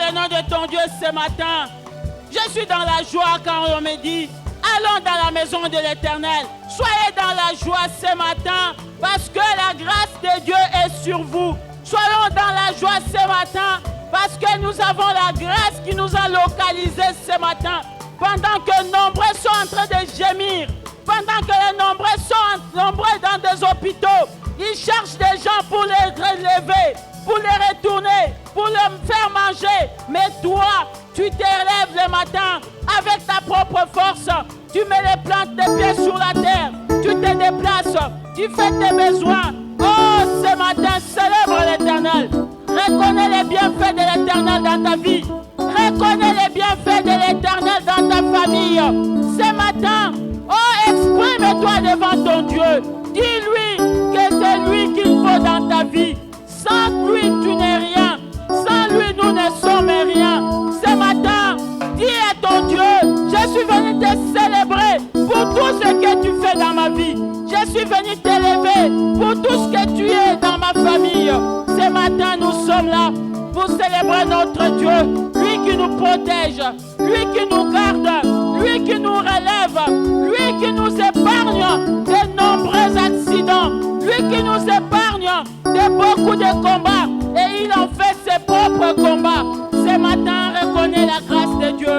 le nom de ton Dieu ce matin. Je suis dans la joie quand on me dit, allons dans la maison de l'Éternel. Soyez dans la joie ce matin parce que la grâce de Dieu est sur vous. Soyons dans la joie ce matin parce que nous avons la grâce qui nous a localisés ce matin. Pendant que nombreux sont en train de gémir, pendant que les nombreux sont nombreux dans des hôpitaux, ils cherchent des gens pour les relever, pour les retourner, pour les faire manger. Mais toi, tu te relèves le matin avec ta propre force. Tu mets les plantes des pieds sur la terre. Tu te déplaces. Tu fais tes besoins. Oh, ce matin, célèbre l'Éternel. Reconnais les bienfaits de l'Éternel dans ta vie. Reconnais les bienfaits de l'Éternel dans ta famille. Ce matin, oh, exprime-toi devant ton Dieu. Dis-lui que c'est lui qu'il faut dans ta vie. Sans lui, tu n'es rien. Sans lui, nous ne sommes rien. Ce matin, dis à ton Dieu, je suis venu te célébrer pour tout ce que tu fais dans ma vie. Je suis venu t'élever pour tout ce que tu es dans ma famille. Ce matin, nous sommes là pour célébrer notre Dieu. Lui qui nous protège, lui qui nous garde, lui qui nous relève, lui qui nous épargne de nombreux accidents, lui qui nous épargne de beaucoup de combats. Et il en fait ses propres combats. Ce matin, reconnais la grâce de Dieu.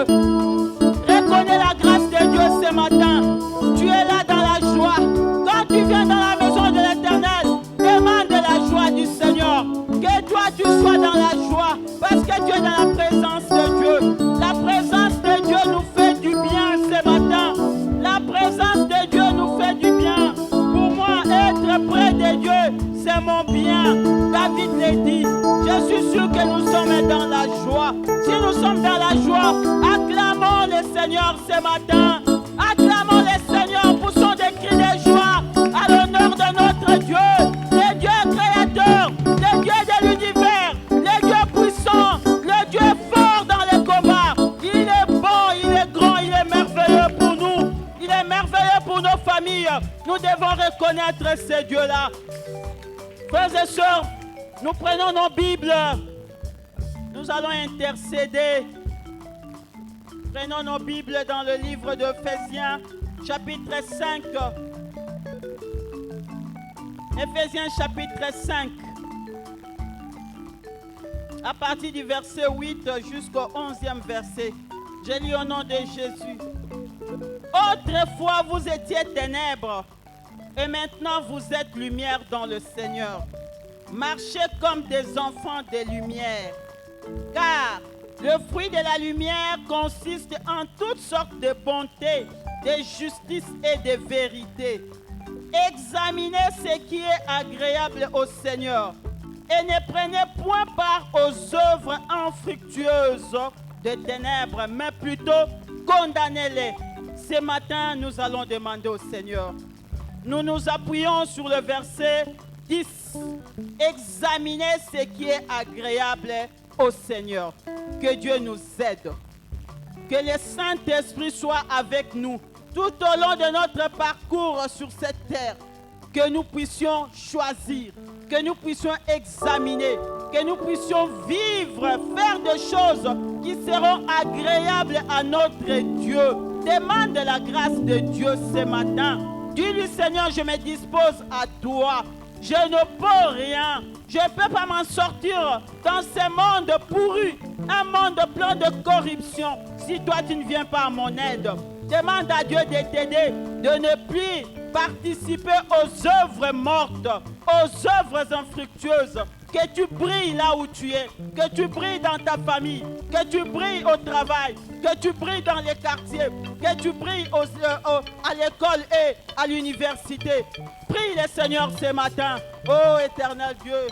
Reconnais la grâce de Dieu ce matin. Tu es là dans la joie. Quand tu viens dans la maison de l'Éternel, demande la joie du Seigneur. Que toi tu sois dans la joie parce que tu es dans la présence de Dieu. La présence de Dieu nous fait du bien ce matin. La présence de Dieu nous fait du bien. Pour moi, être près de Dieu, c'est mon bien. David l'a dit. Je suis sûr que nous sommes dans la joie. Si nous sommes dans la joie, acclamons le Seigneur ce matin. Acclamons le Seigneur pour son cris de joie à l'honneur de notre Dieu, le Dieu créateur, le Dieu de l'univers, le Dieu puissant, le Dieu fort dans les combats. Il est bon, il est grand, il est merveilleux pour nous. Il est merveilleux pour nos familles. Nous devons reconnaître ce Dieu-là. Frères et sœurs, nous prenons nos Bibles. Nous allons intercéder. Prenons nos Bibles dans le livre d'Éphésiens, chapitre 5. Éphésiens, chapitre 5. À partir du verset 8 jusqu'au 11e verset. Je lis au nom de Jésus. Autrefois, vous étiez ténèbres, et maintenant vous êtes lumière dans le Seigneur. Marchez comme des enfants de lumière, car le fruit de la lumière consiste en toutes sortes de bonté, de justice et de vérité. Examinez ce qui est agréable au Seigneur et ne prenez point part aux œuvres infructueuses de ténèbres, mais plutôt condamnez-les. Ce matin, nous allons demander au Seigneur. Nous nous appuyons sur le verset 10. Examinez ce qui est agréable au Seigneur. Que Dieu nous aide. Que le Saint-Esprit soit avec nous tout au long de notre parcours sur cette terre. Que nous puissions choisir, que nous puissions examiner, que nous puissions vivre, faire des choses qui seront agréables à notre Dieu. Demande la grâce de Dieu ce matin. Dis-lui, Seigneur, je me dispose à toi. Je ne peux rien. Je ne peux pas m'en sortir dans ce monde pourri, un monde plein de corruption. Si toi, tu ne viens pas à mon aide, demande à Dieu de t'aider, de ne plus participer aux œuvres mortes, aux œuvres infructueuses. Que tu brilles là où tu es, que tu brilles dans ta famille, que tu brilles au travail, que tu brilles dans les quartiers, que tu brilles à l'école et à l'université. Prie le Seigneur ce matin. Oh éternel Dieu.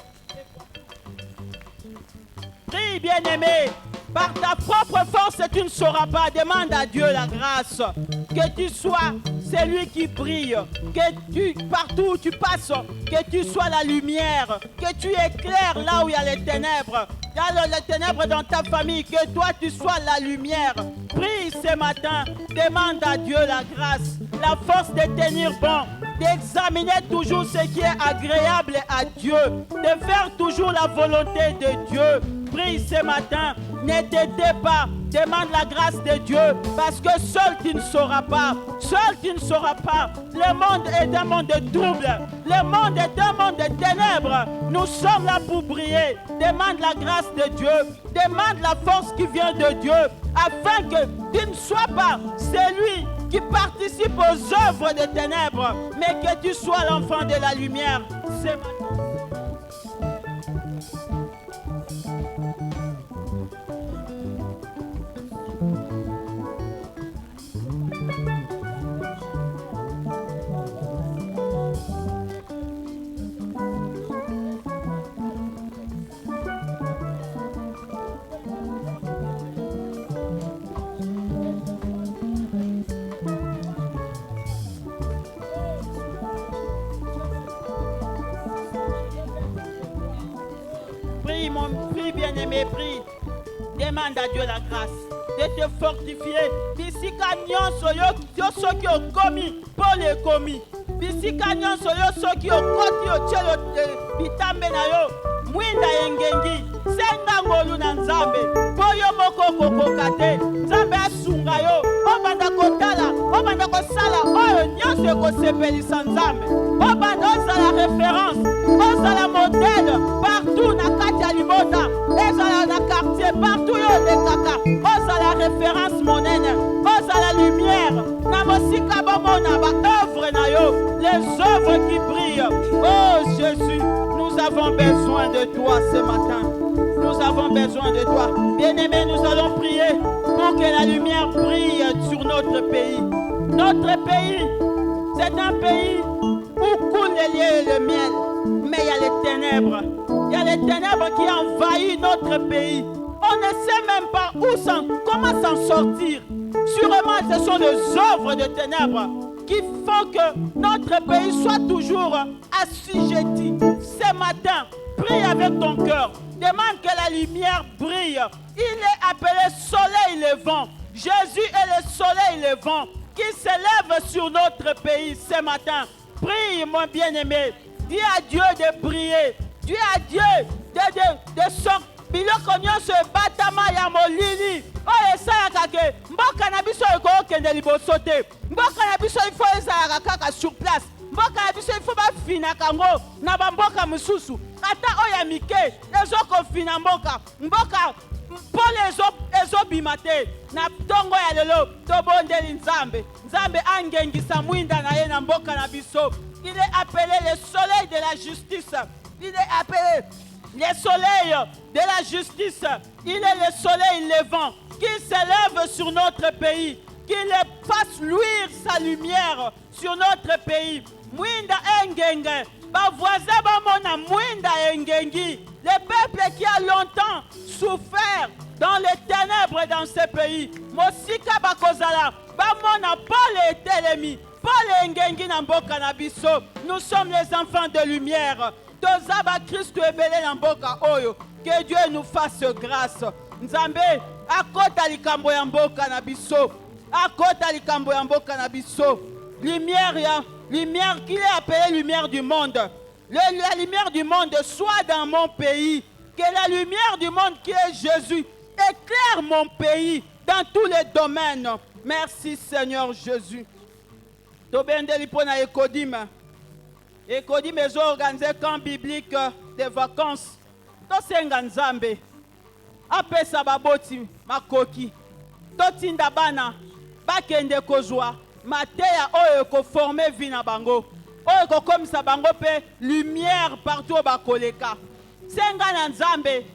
Prie bien-aimé. Par ta propre force, tu ne sauras pas. Demande à Dieu la grâce. Que tu sois celui qui brille. Que partout où tu passes, que tu sois la lumière. Que tu éclaires là où il y a les ténèbres. Il y a les ténèbres dans ta famille. Que toi, tu sois la lumière. Prie ce matin. Demande à Dieu la grâce. La force de tenir bon. D'examiner toujours ce qui est agréable à Dieu. De faire toujours la volonté de Dieu. Prie ce matin. Ne t'aidez pas. Demande la grâce de Dieu parce que seul tu ne sauras pas. Seul tu ne sauras pas. Le monde est un monde de troubles. Le monde est un monde de ténèbres. Nous sommes là pour briller. Demande la grâce de Dieu. Demande la force qui vient de Dieu afin que tu ne sois pas celui qui participe aux œuvres des ténèbres, mais que tu sois l'enfant de la lumière. C'est maintenant. Prie, bien-aimé, prie. Demande à Dieu la grâce de te fortifier. Bisika nyonso yo soki okomi pour les commis. Bisika nyonso yo soki okoti ochelo bitambe na yo. Mwinda yengengi senga ngolu na nzambe. Boyo moko kokoka te. Nzambe asunga yo. Obanda kotala, obanda kosala oyo nyonso ekosepelisa nzambe. Obanda ozala référence, ozala modèle partout na kati ya libota. Ozala na quartier partout yo lekaka. Ozala référence monene. Ozala lumière. Na mosika bomona ba œuvre na yo. Les œuvres qui brillent. Oh Jésus, nous avons besoin de toi ce matin. Nous avons besoin de toi. Bien-aimés, nous allons prier pour que la lumière brille sur notre pays. Notre pays, c'est un pays où coule le lait et le miel. Mais il y a les ténèbres. Il y a les ténèbres qui envahissent notre pays. On ne sait même pas comment s'en sortir. Sûrement, ce sont les œuvres de ténèbres qui font que notre pays soit toujours assujetti. Ce matin, prie avec ton cœur. Demande que la lumière brille. Il est appelé soleil levant. Jésus est le soleil levant qui s'élève sur notre pays ce matin. Prie, mon bien-aimé. Dis à Dieu de briller. Dis à Dieu de sortir. Biloko nyonso batama ya molili. Oyo esalaka ke mboka na biso ekokende liboso te. Mboka na biso ifo ezalaka kaka sur place. Mboka na biso ifo bafinaka yango na bamboka mosusu. Ata oyo ya mike ezokofina mboka. Mboka mpole ezobima te. Na tongo ya lelo tobondeli Nzambe. Nzambe angengisa mwinda na ye na mboka na biso. Il est appelé le soleil de la justice. Il est appelé le soleil de la justice. Il est le soleil levant qui s'élève sur notre pays. Qu'il fasse luire sa lumière sur notre pays. Mwinda engenge. Ba voisin ba mona mwinda engengi. Le peuple qui a longtemps souffert dans les ténèbres dans ce pays. Mosika bakozala. Ba mona Paul est ennemi. Paul engengi na mboka na biso. Nous sommes les enfants de lumière. Tozaba Christo ebele na mboka oyo. Que Dieu nous fasse grâce. Nzambe akota likambo ya mboka na biso. Akota likambo ya mboka na biso. Lumière qu'il est appelé lumière du monde. La lumière du monde soit dans mon pays. Que la lumière du monde qui est Jésus éclaire mon pays dans tous les domaines. Merci Seigneur Jésus. Tobendeli pona Ekodim. Ekodim ezo organiser camp biblique de vacances. Tosenga Nzambe. Apesa baboti makoki. Totinda bana bakende kozwa mateya oyo ko former vie na bango. Oyo ko komisa bango pe lumière partout bakoleka. Senga na Nzambe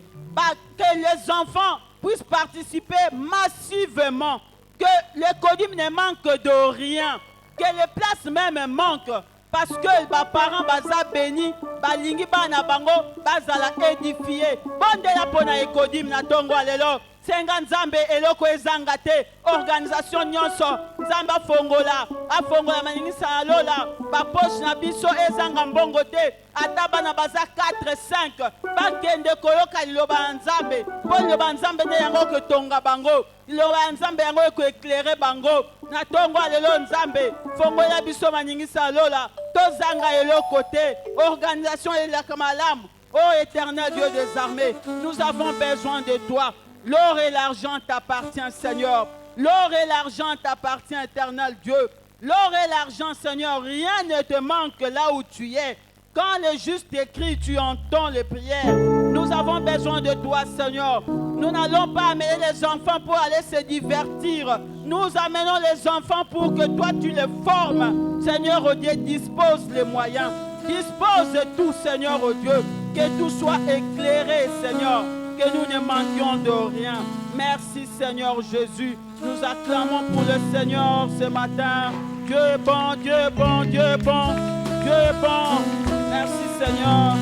que les enfants puissent participer massivement. Que l'Ecodim ne manque de rien. Que les places même manquent. Parce que les parents baza béni, balingi bana bango, bazala édifié. Bonde la pona Ekodim na tongo alelo. Senga Nzambe eloko ezanga te. Organisation nyonso Nzamba afongola maningisa alola. Ba poche na biso ezanga mbongo te. Ata bana baza 4-5. Bakende koyoka liloba Nzambe. Po liloba Nzambe ne yango ke tonga bango. Liloba Nzambe yango ko éclairer bango. Na tongo alelo Nzambe. Fongola biso maningisa alola. Tozanga eloko te. Organisation elaka malamu. Ô éternel Dieu des armées, nous avons besoin de toi. L'or et l'argent t'appartiennent, Seigneur. L'or et l'argent t'appartiennent, éternel Dieu. L'or et l'argent, Seigneur, rien ne te manque là où tu es. Quand le juste écrit, tu entends les prières. Nous avons besoin de toi, Seigneur. Nous n'allons pas amener les enfants pour aller se divertir. Nous amenons les enfants pour que toi, tu les formes. Seigneur, oh Dieu, dispose les moyens. Dispose de tout, Seigneur, oh Dieu. Que tout soit éclairé, Seigneur. Que nous ne manquions de rien. Merci, Seigneur Jésus. Nous acclamons pour le Seigneur ce matin. Dieu est bon, Dieu est bon, Dieu est bon, Dieu est bon. Merci, Seigneur.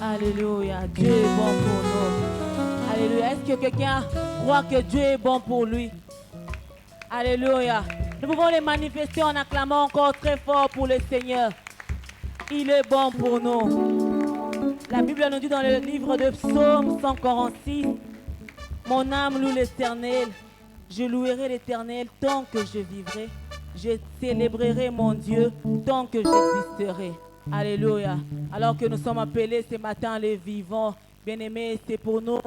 Alléluia, Dieu est bon pour nous. Alléluia. Est-ce que quelqu'un croit que Dieu est bon pour lui? Alléluia. Nous pouvons les manifester en acclamant encore très fort pour le Seigneur. Il est bon pour nous. La Bible nous dit dans le livre de Psaume 146, mon âme loue l'Éternel. Je louerai l'Éternel tant que je vivrai. Je célébrerai mon Dieu tant que j'existerai. Alléluia. Alors que nous sommes appelés ce matin les vivants, bien-aimés, c'est pour nous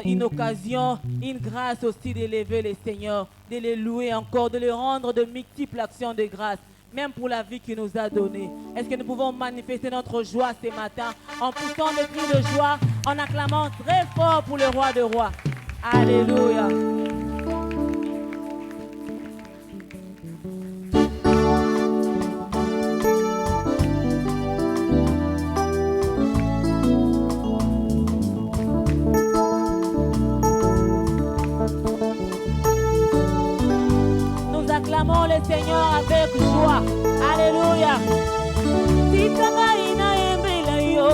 une occasion, une grâce aussi d'élever les Seigneurs, de les louer encore, de les rendre de multiples actions de grâce, même pour la vie qu'il nous a donnée. Est-ce que nous pouvons manifester notre joie ce matin en poussant des cris de joie, en acclamant très fort pour le roi des rois? Alléluia. Acclamons le Seigneur avec joie. Alléluia. Tikanga ina embela yo.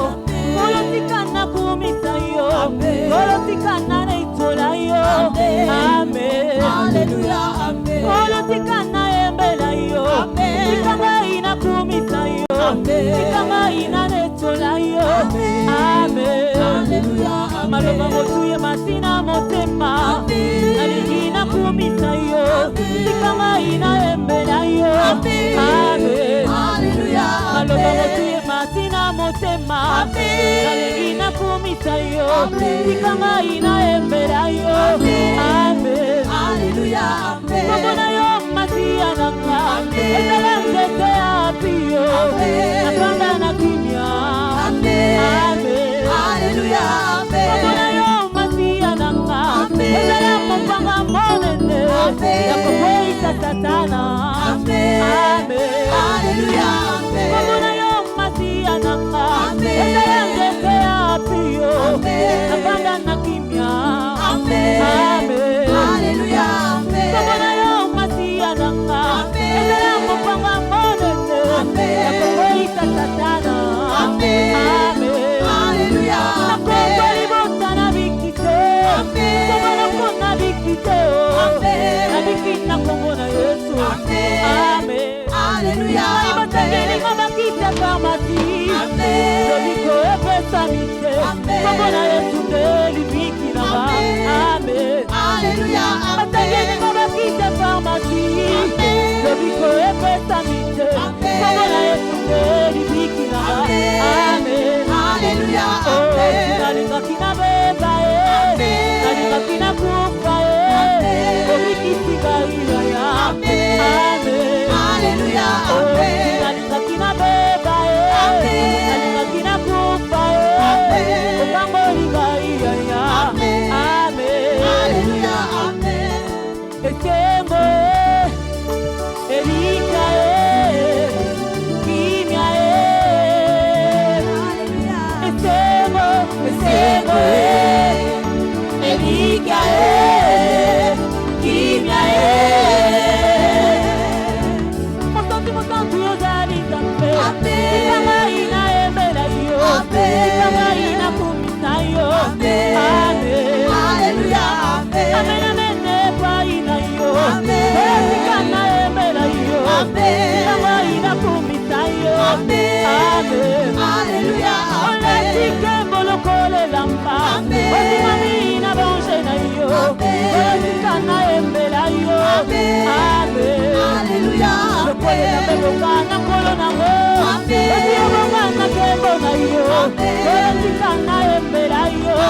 Kolo tikana kumita yo. Kolo tikana neitola yo. Amen. Alléluia. Amen. Kolo tikana embela yo. Tikanga ina kumita yo. Tikanga ina neitola yo. Amen. Alléluia. Maloba motuye masina motema. Aligina kumita yo. Tikanga ina embela yo. Amen. Alléluia. Maloba motuye masina motema. Aligina kumita yo. Tikanga ina embela yo. Amen. Alléluia. Kobona yo masia nanga. Ezala ngete apio. Nakanga na kimya. Amen. Alléluia. Kobona yo masia nanga. Ezala mpanga monene. Yakoboisa satana. Amen. Alléluia. Kobona yo masia nanga. Ezala ngete apio. Nakanga na kimya. Amen. Alléluia. Kobona yo masia nanga. Ezala mpanga monene. Yakoboisa satana. Amen. Alléluia. Nakongoli botana bikite. Kobona kona bikite. Nabikina kongona Yesu. Amen. Alléluia. Ibatangeli ngoma kita kamati. Lobiko epesa mite. Kongona Yesu deli bikina ba. Amen. Alléluia. Ibatangeli ngoma kita kamati. Lobiko epesa mite. Kongona Yesu deli bikina ba. Amen. Alléluia. Nalinga kina beba nalinga kina kufa obikisiga ilaya. Amen. Alléluia. Nalinga kina beba nalinga kina kufa okangolinga ilaya.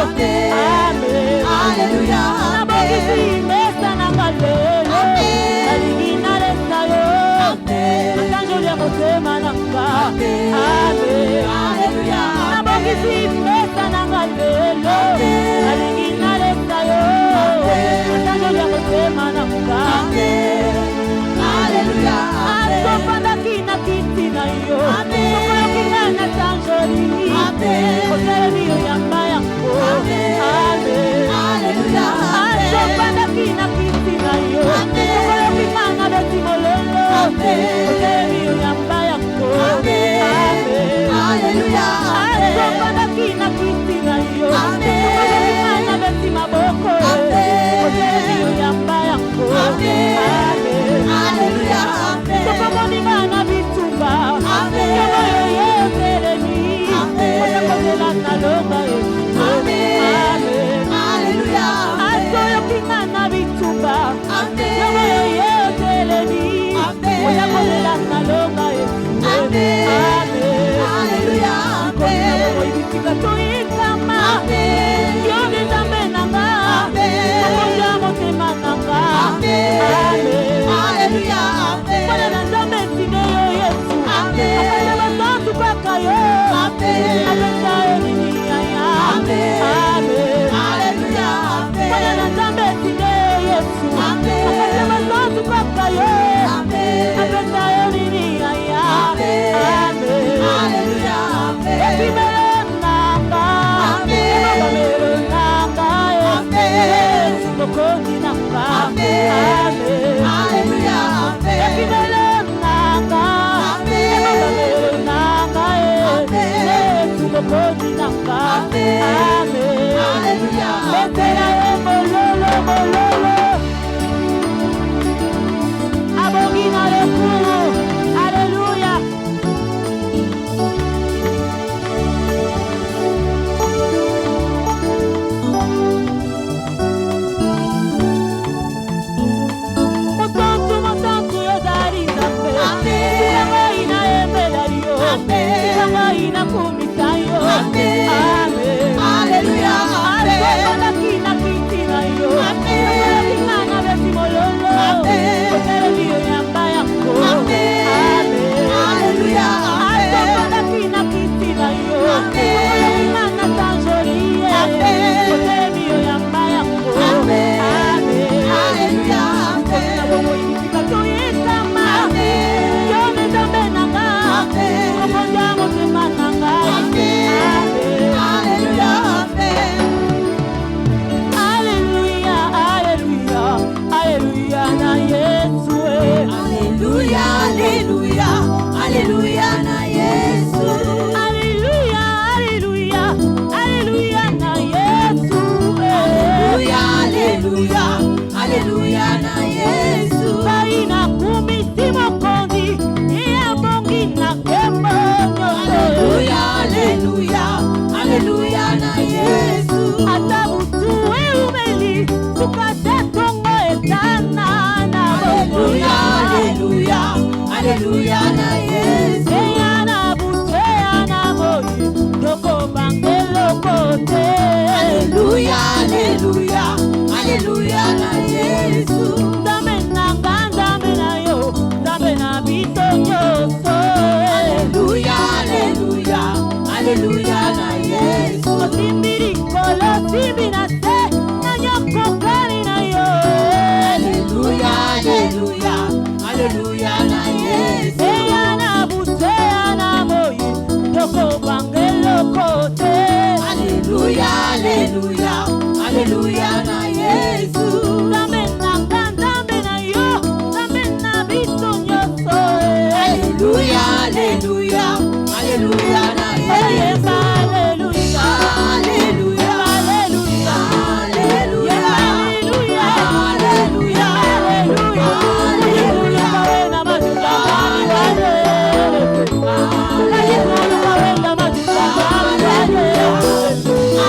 Amen. Alléluia. Nabongisi mesa nanga lelo. Nalingi nalesa yo. Masanjo ya motema nanga. Amen. Alléluia. Nabongisi mesa nanga lelo. Nalingi nalesa yo. Masanjo ya motema nanga. Alléluia. Asopandaki na kiti na yo. Sokoyokinga na sanjoli. Otelemi yo yamba yango. Amen. Alléluia. Asopandaki na kiti na yo. Sokoyokinga na beti mololo. Otelemi yo yamba yango. Amen. Alléluia. Asopandaki na kiti na yo. Sokoyokinga na beti maboko. Otelemi yo yamba yango. Amen. Alléluia. Sokomoninga na bitumba. Yomo yo telemi. Oyakozela na longa ye. Amen. Alléluia. Asoyokinga na bitumba. Yomo yo telemi. Oyakozela na longa ye. Amen. Alléluia. Koyibisika toyikama. Yo nzambe nanga. Okonza motema nanga. Amen. Alléluia. Mwana na nzambe ntine yo Yesu. Akanya basantu kaka yo. Apesa yo nini yaya. Amen. Alléluia. Mwana na nzambe ntine yo Yesu. Akanya basantu kaka yo. Apesa yo nini yaya. Amen. Alléluia. Ekimelo nanga. Ekimelo nanga. Yesu mokonzi nanga. Amen. Alléluia. Ekimelo nanga. Ekimelo nanga. Yesu mokonzi nanga. Amen. Alléluia. Betela ye mololo mololo. Abongi na lekulu. Alléluia. Motantu yozali nzambe. Yango ina embela yo. Yango ina kumisa yo. Amen. Alléluia. Asopandaki na kiti na yo. Okoyokinga na beti mololo. Otelemi yo yamba yango. Amen. Alléluia. Asopandaki na kiti na yo. Okoyokinga na sanjoli. Otelemi yo yamba yango. Amen. Alléluia. Okoyibisika toyekama. Yo nzambe nanga. Okonza motema nanga. Amen. Alléluia. Alléluia, Alléluia, Alléluia na Yesu. Alléluia. Alléluia. Alléluia na Yesu. Alléluia, Alléluia, Alléluia na Yesu. Alléluia. Alléluia. Alléluia na Yesu. Baina kumisi mokonzi, iya bongi na kembo nyonso. Alléluia. Alléluia. Alléluia na Yesu. Ata butu eumeli, tukate tongo etana na Alléluia. bongo. Alléluia. Alléluia na Yesu. Eyana butu eyana moyi, toko bangelo kote. Alléluia. Alléluia. Alléluia na Yesu. Nzambe nanga, nzambe na yo, nzambe na biso nyonso. Alléluia. Alléluia. Alléluia na Yesu. Osimbi likolo, osimbi na se, na nyokokani na yo. Alléluia. Alléluia. Alléluia na Yesu. Eyana butu eyana moyi, toko bangelo kote. Alléluia. Alléluia. Alléluia na Yesu. Nzambe nanga, nzambe na yo, nzambe na biso nyonso. Alléluia. Alléluia. Alléluia na Yesu. Oyemba haleluya. Alléluia. Haleluya. Alléluia. Haleluya. Alléluia. Haleluya. Alléluia. Kawena majuka wale. Kawena majuka wale. Alléluia.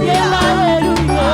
Yemba haleluya.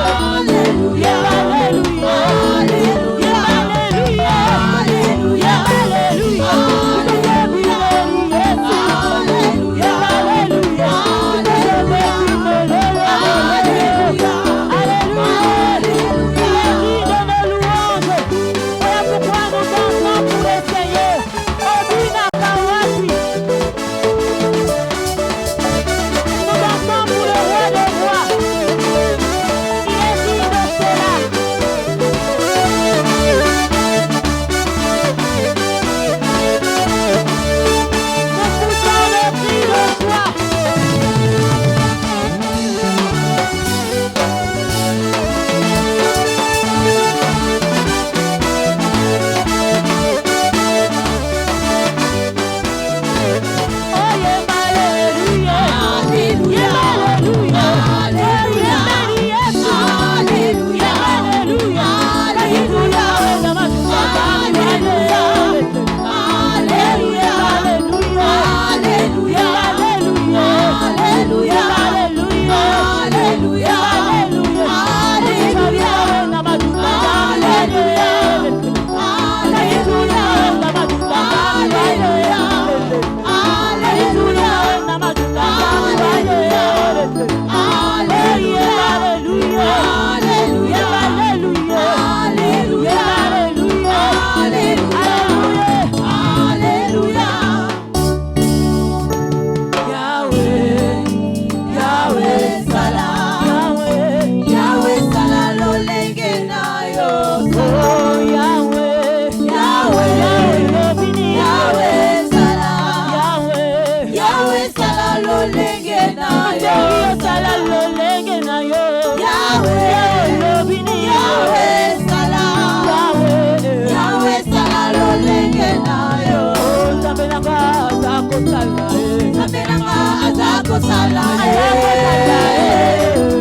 kosala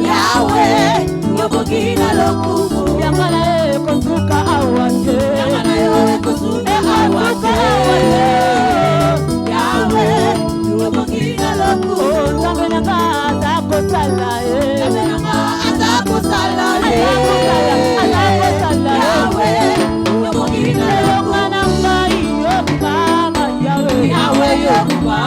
Yahweh yobokina lokumu yangana kosuka awate yangana kosuka awate Yahweh yobokina lokumu namenanga atakosala namenanga atakosala Yahweh yobokina lokumu Yahweh yobokina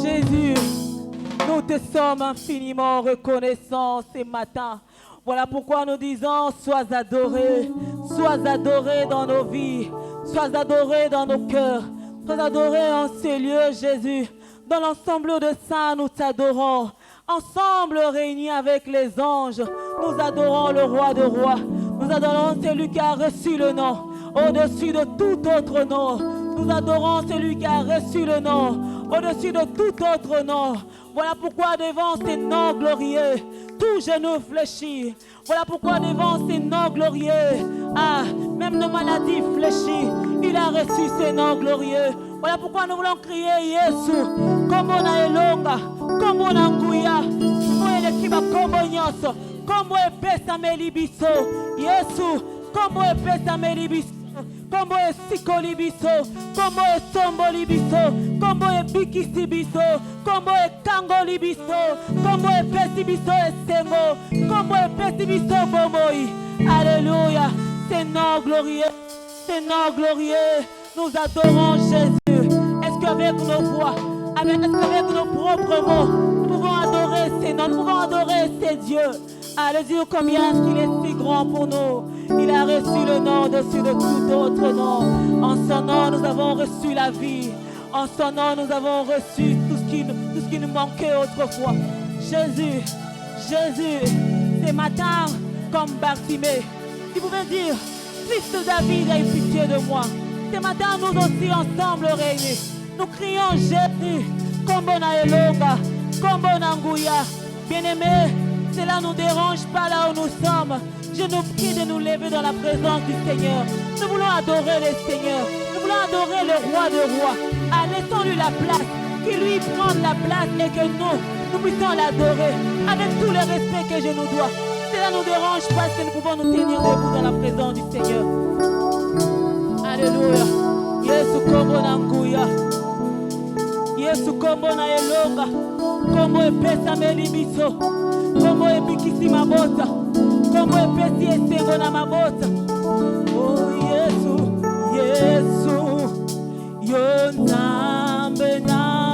Jésus, nous te sommes infiniment reconnaissants ce matin. Voilà pourquoi nous disons, sois adoré dans nos vies, sois adoré dans nos cœurs, sois adoré en ces lieux, Jésus. Dans l'ensemble de saints, nous t'adorons. Ensemble, réunis avec les anges, nous adorons le roi de rois. Nous adorons celui qui a reçu le nom, au-dessus de tout autre nom. Nous adorons celui qui a reçu le nom, au-dessus de tout autre nom. Voilà pourquoi devant ces noms glorieux, tout genou fléchit. Voilà pourquoi devant ces noms glorieux, même nos maladies fléchissent. Il a reçu ces noms glorieux. Voilà pourquoi nous voulons crier Yesu, comme on a elonga, comme on a nguya, comme on a kombo nyonso, comme on est pesa libiso, Yesu, comme on est pesa libiso. Kombo e sikoli biso, kombo e somboli biso, kombo e bikisi biso, kombo e kangoli biso, kombo e pesi biso e sengo, kombo e pesi biso bomoi. Alléluia, c'est nom glorieux, nous adorons Jésus. Est-ce qu'avec nos voix, est-ce qu'avec nos propres mots, nous pouvons adorer ces noms, nous pouvons adorer ces dieux. Allez dire combien il est si grand pour nous. Il a reçu le nom au-dessus de tout autre nom. En son nom, nous avons reçu la vie. En son nom, nous avons reçu tout ce qui nous manquait autrefois. Jésus, ce matin, comme Bartimée, tu pouvais dire, Fils de David, aie pitié de moi. Ce matin, nous aussi ensemble réunis, nous crions Jésus, Kombona Elonga, Kombona Nguya. Bien-aimés, cela ne nous dérange pas là où nous sommes. Je nous prie de nous lever dans la présence du Seigneur. Nous voulons adorer le Seigneur. Nous voulons adorer le roi de rois. Laissons-lui la place, qu'il lui prenne la place et que nous puissions l'adorer avec tout le respect que je nous dois. Cela ne nous dérange pas que nous pouvons nous tenir debout dans la présence du Seigneur. Alléluia. Yesu kombo na nguya. Yesu kombo na elonga. Kombo epesa melibiso. Kombo ebikisi mabota. Kombo epesi esengo na mabota. Oh Yesu, Yesu, yo nzambe na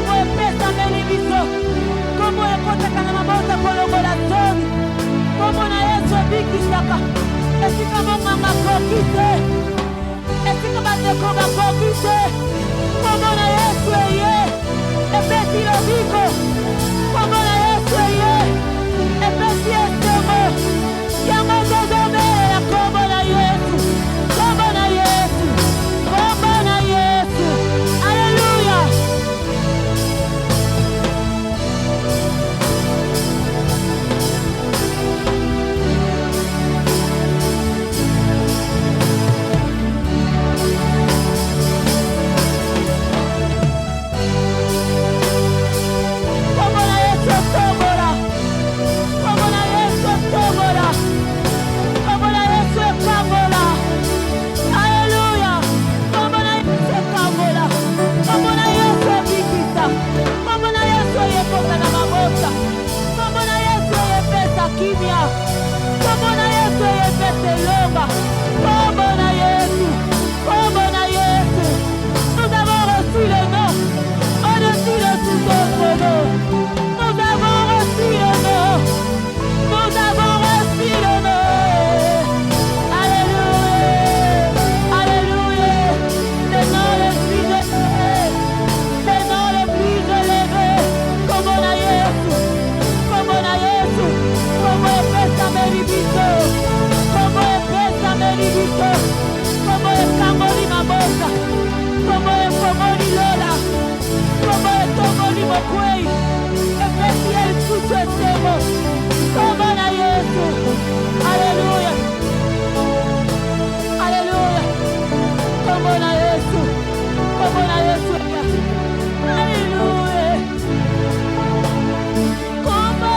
Como epesa melibiso. Como ekotaka na mabota kolongola zoni. Como na Yesu bikisaka. Esika monganga kokise. Esika bandeko bakokise. Como na Yesu eye. Epesi lobiko. Como na Yesu eye. Epesi esemo. Yango zozomela como na Yesu. Como na Yesu. Como na Yesu. Aleluya. Como na Yesu tomora. Como na Yesu tomora. Como na Yesu kamola. Aleluya. Como na Yesu kamola. Como na Yesu bikisa. Como na Yesu yekota na mabota. Como na Yesu yepesa kimia. Como na Yesu yepesa longa. Como na Yesu. Como na Yesu. Nous avons reçu le nom. Au-dessus de tout autre nom. Nous avons reçu le nom. Nous avons reçu le nom. Alléluia. Alléluia. Le nom le plus élevé. Le nom le plus élevé. Como na Yesu. Como na Yesu. Como epesa meribito. Como epesa meribito. Como ekamori mabosa. Como ekomori lola. Como etomori mokwei. Epesi el kucho esemo. Como na Yesu. Aleluya. Aleluya. Como na Yesu. Como na Yesu. Aleluya. Como.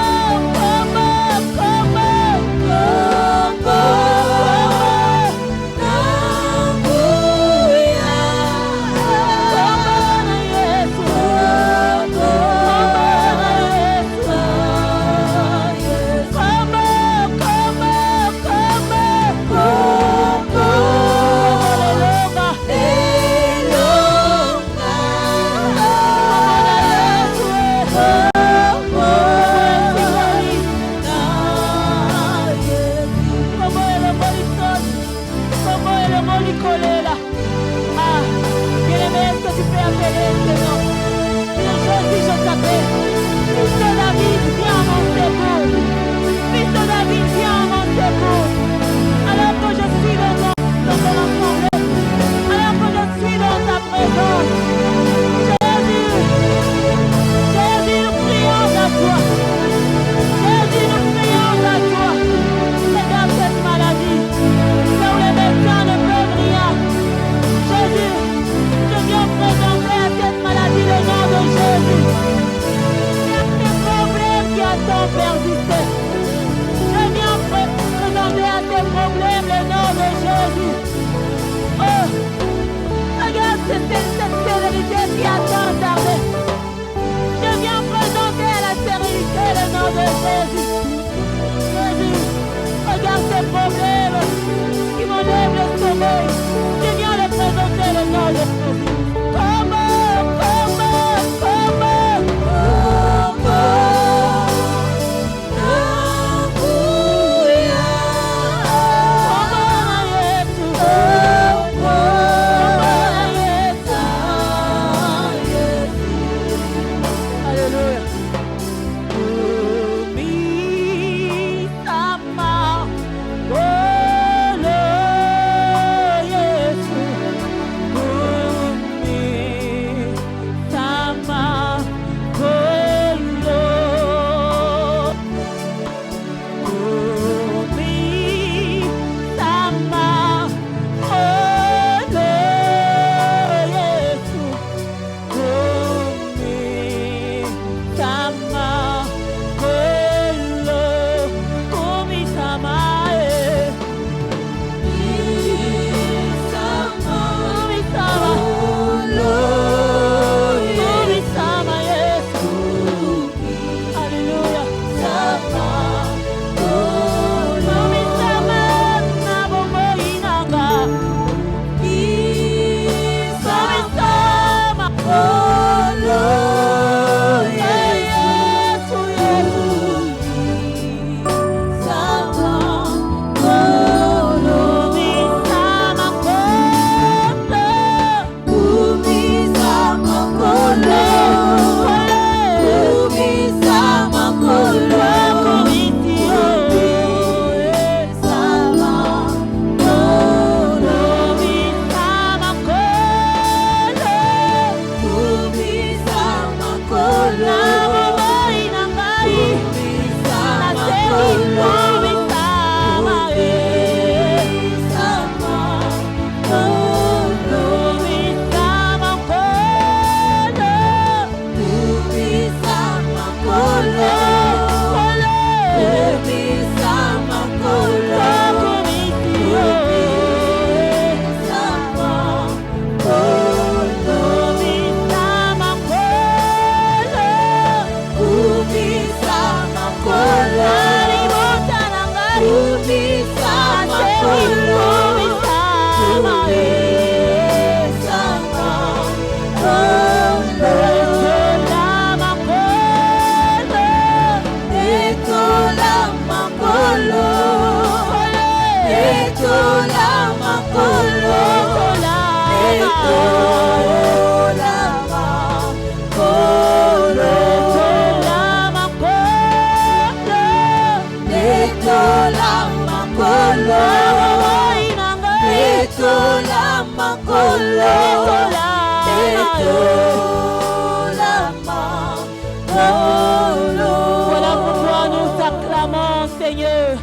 Voilà pourquoi nous t'acclamons, Seigneur.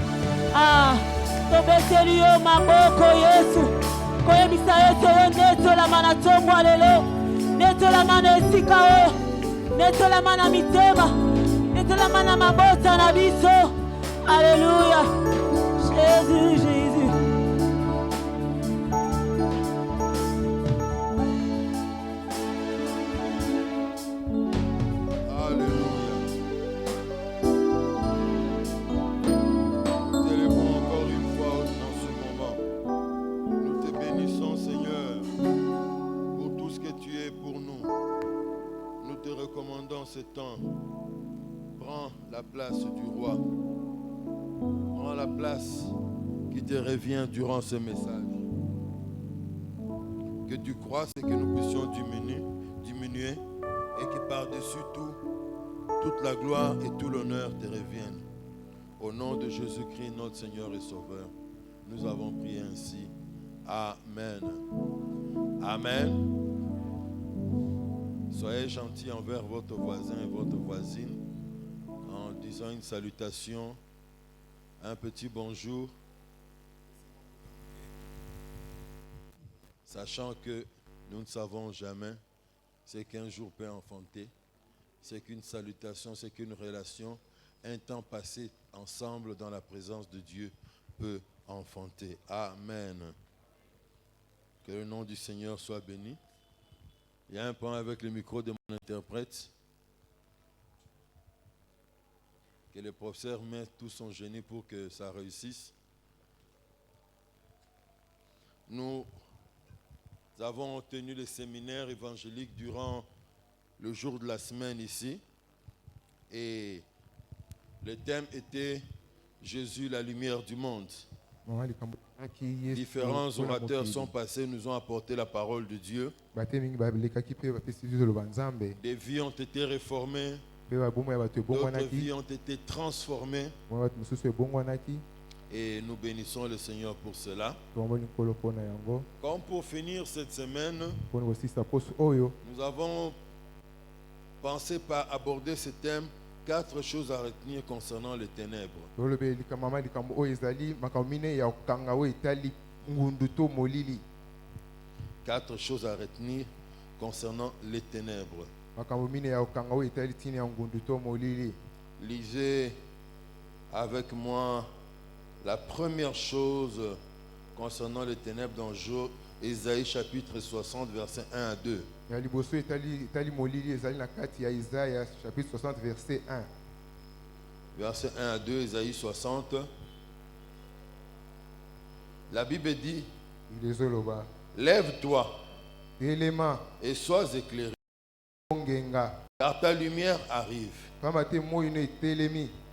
Ah, tobeteli yo maboko Yesu. Koyebisa Yesu yo netolama na tongo lelo. Netolama na esika oyo. Netolama na mitema. Netolama na mabota na biso. Alléluia. Jésus, Jésus. Recommandons ce temps. Prends la place du roi. Prends la place qui te revient durant ce message. Que tu croisses et que nous puissions diminuer et que par-dessus tout, toute la gloire et tout l'honneur te reviennent. Au nom de Jésus-Christ, notre Seigneur et Sauveur, nous avons prié ainsi. Amen. Amen. Soyez gentils envers votre voisin et votre voisine en disant une salutation, un petit bonjour, sachant que nous ne savons jamais ce qu'un jour peut enfanter, c'est qu'une salutation, c'est qu'une relation, un temps passé ensemble dans la présence de Dieu peut enfanter. Amen. Que le nom du Seigneur soit béni. Il y a un point avec le micro de mon interprète. Que le professeur mette tout son génie pour que ça réussisse. Nous avons tenu le séminaire évangélique durant le jour de la semaine ici. Et le thème était Jésus, la lumière du monde. Différents orateurs sont passés, nous ont apporté la parole de Dieu. Des vies ont été réformées, d'autres vies ont été transformées. Et nous bénissons le Seigneur pour cela. Comme pour finir cette semaine, nous avons pensé par aborder ce thème. 4 choses à retenir concernant les ténèbres. 4 choses à retenir concernant les ténèbres. Lisez avec moi la première chose concernant les ténèbres dans Ésaïe chapitre 60 versets 1 à 2. Chapitre 60 verset 1. Verset 1 à 2, Ésaïe 60. La Bible dit, lève-toi et sois éclairé, car ta lumière arrive.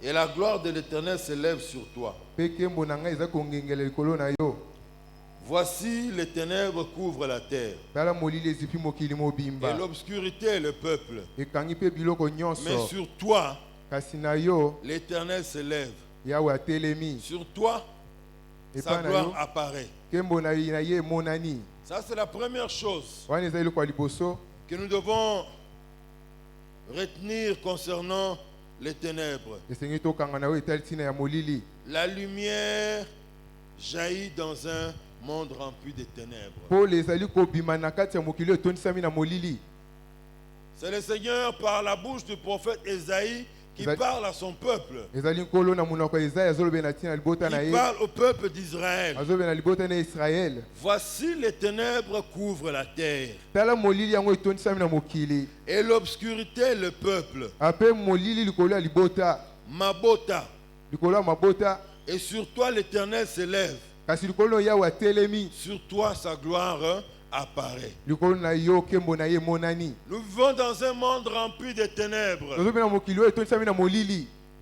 Et la gloire de l'Éternel s'élève sur toi. Voici les ténèbres couvrent la terre. Et l'obscurité le peuple. Mais sur toi, l'Éternel s'élève. Sur toi, sa gloire apparaît. Ça, c'est la première chose que nous devons retenir concernant les ténèbres. La lumière jaillit dans un monde rempli de ténèbres. C'est le Seigneur par la bouche du prophète Ésaïe qui parle à son peuple. Qui parle au peuple d'Israël. Voici les ténèbres couvrent la terre. Et l'obscurité le peuple. Mabota. Et sur toi l'Éternel s'élève. Sur toi sa gloire apparaît. Nous vivons dans un monde rempli de ténèbres.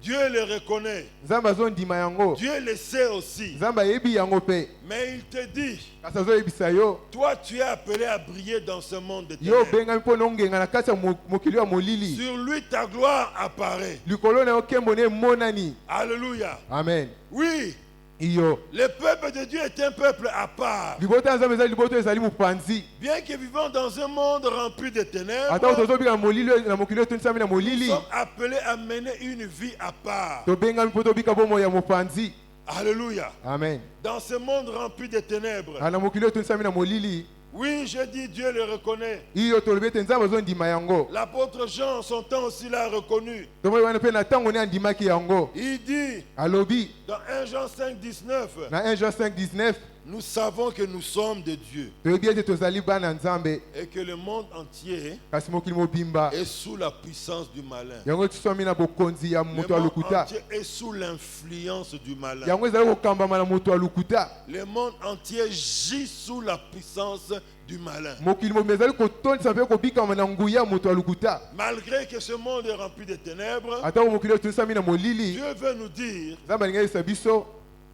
Dieu le reconnaît. nzambe azondima yango, Dieu le sait aussi. nzambe ayebi yango mpe. Mais il te dit, Kasi azoyebisa yo, toi tu es appelé à briller dans ce monde de yo ténèbres. obengami mpo na ongenga na kati ya mokili ya molili. Sur lui ta gloire apparaît. Likolo na yo nkembo na emonani. Alléluia. Amen. Oui, Iyo. le peuple de Dieu est un peuple à part. Libota ya nzambe ezali liboto ezali mopanzi. Bien que vivant dans un monde rempli de ténèbres, Ata tozobika na molili na mokili oyo tonisami na nous molili. sommes appelés à mener une vie à part. Tobengami mpo tobika bomoi ya mopanzi. Alléluia. Amen. Dans ce monde rempli de ténèbres. Na mokili oyo tonisami na molili. Oui, je dis Dieu le reconnaît. Iyo tolobi ete nzambe azondima yango. L'apôtre Jean, en son temps aussi, l'a reconnu. Tomoi wana mpe na ntango ne andimaki yango. Il dit, Alobi dans 1 Jean 5, 19, na 1 Jean 5:19, nous savons que nous sommes de Dieu toyebi ete tozali bana nzambe et que le monde entier kasi mokili mobimba. est sous la puissance du malin. Yango tisomi na bokonzi ya Le moto ya monde lokuta. entier est sous l'influence du malin. Yango ezali kokambama na moto ya lokuta. Le monde entier gît sous la puissance du malin. Mokili mobimba ezali kotondisa mpe kobikama na nguya ya moto ya lokuta. Malgré que ce monde est rempli de ténèbres, Ata mokili oyo tonisami na molili, Dieu veut nous dire, nzambe alingi ayebisa biso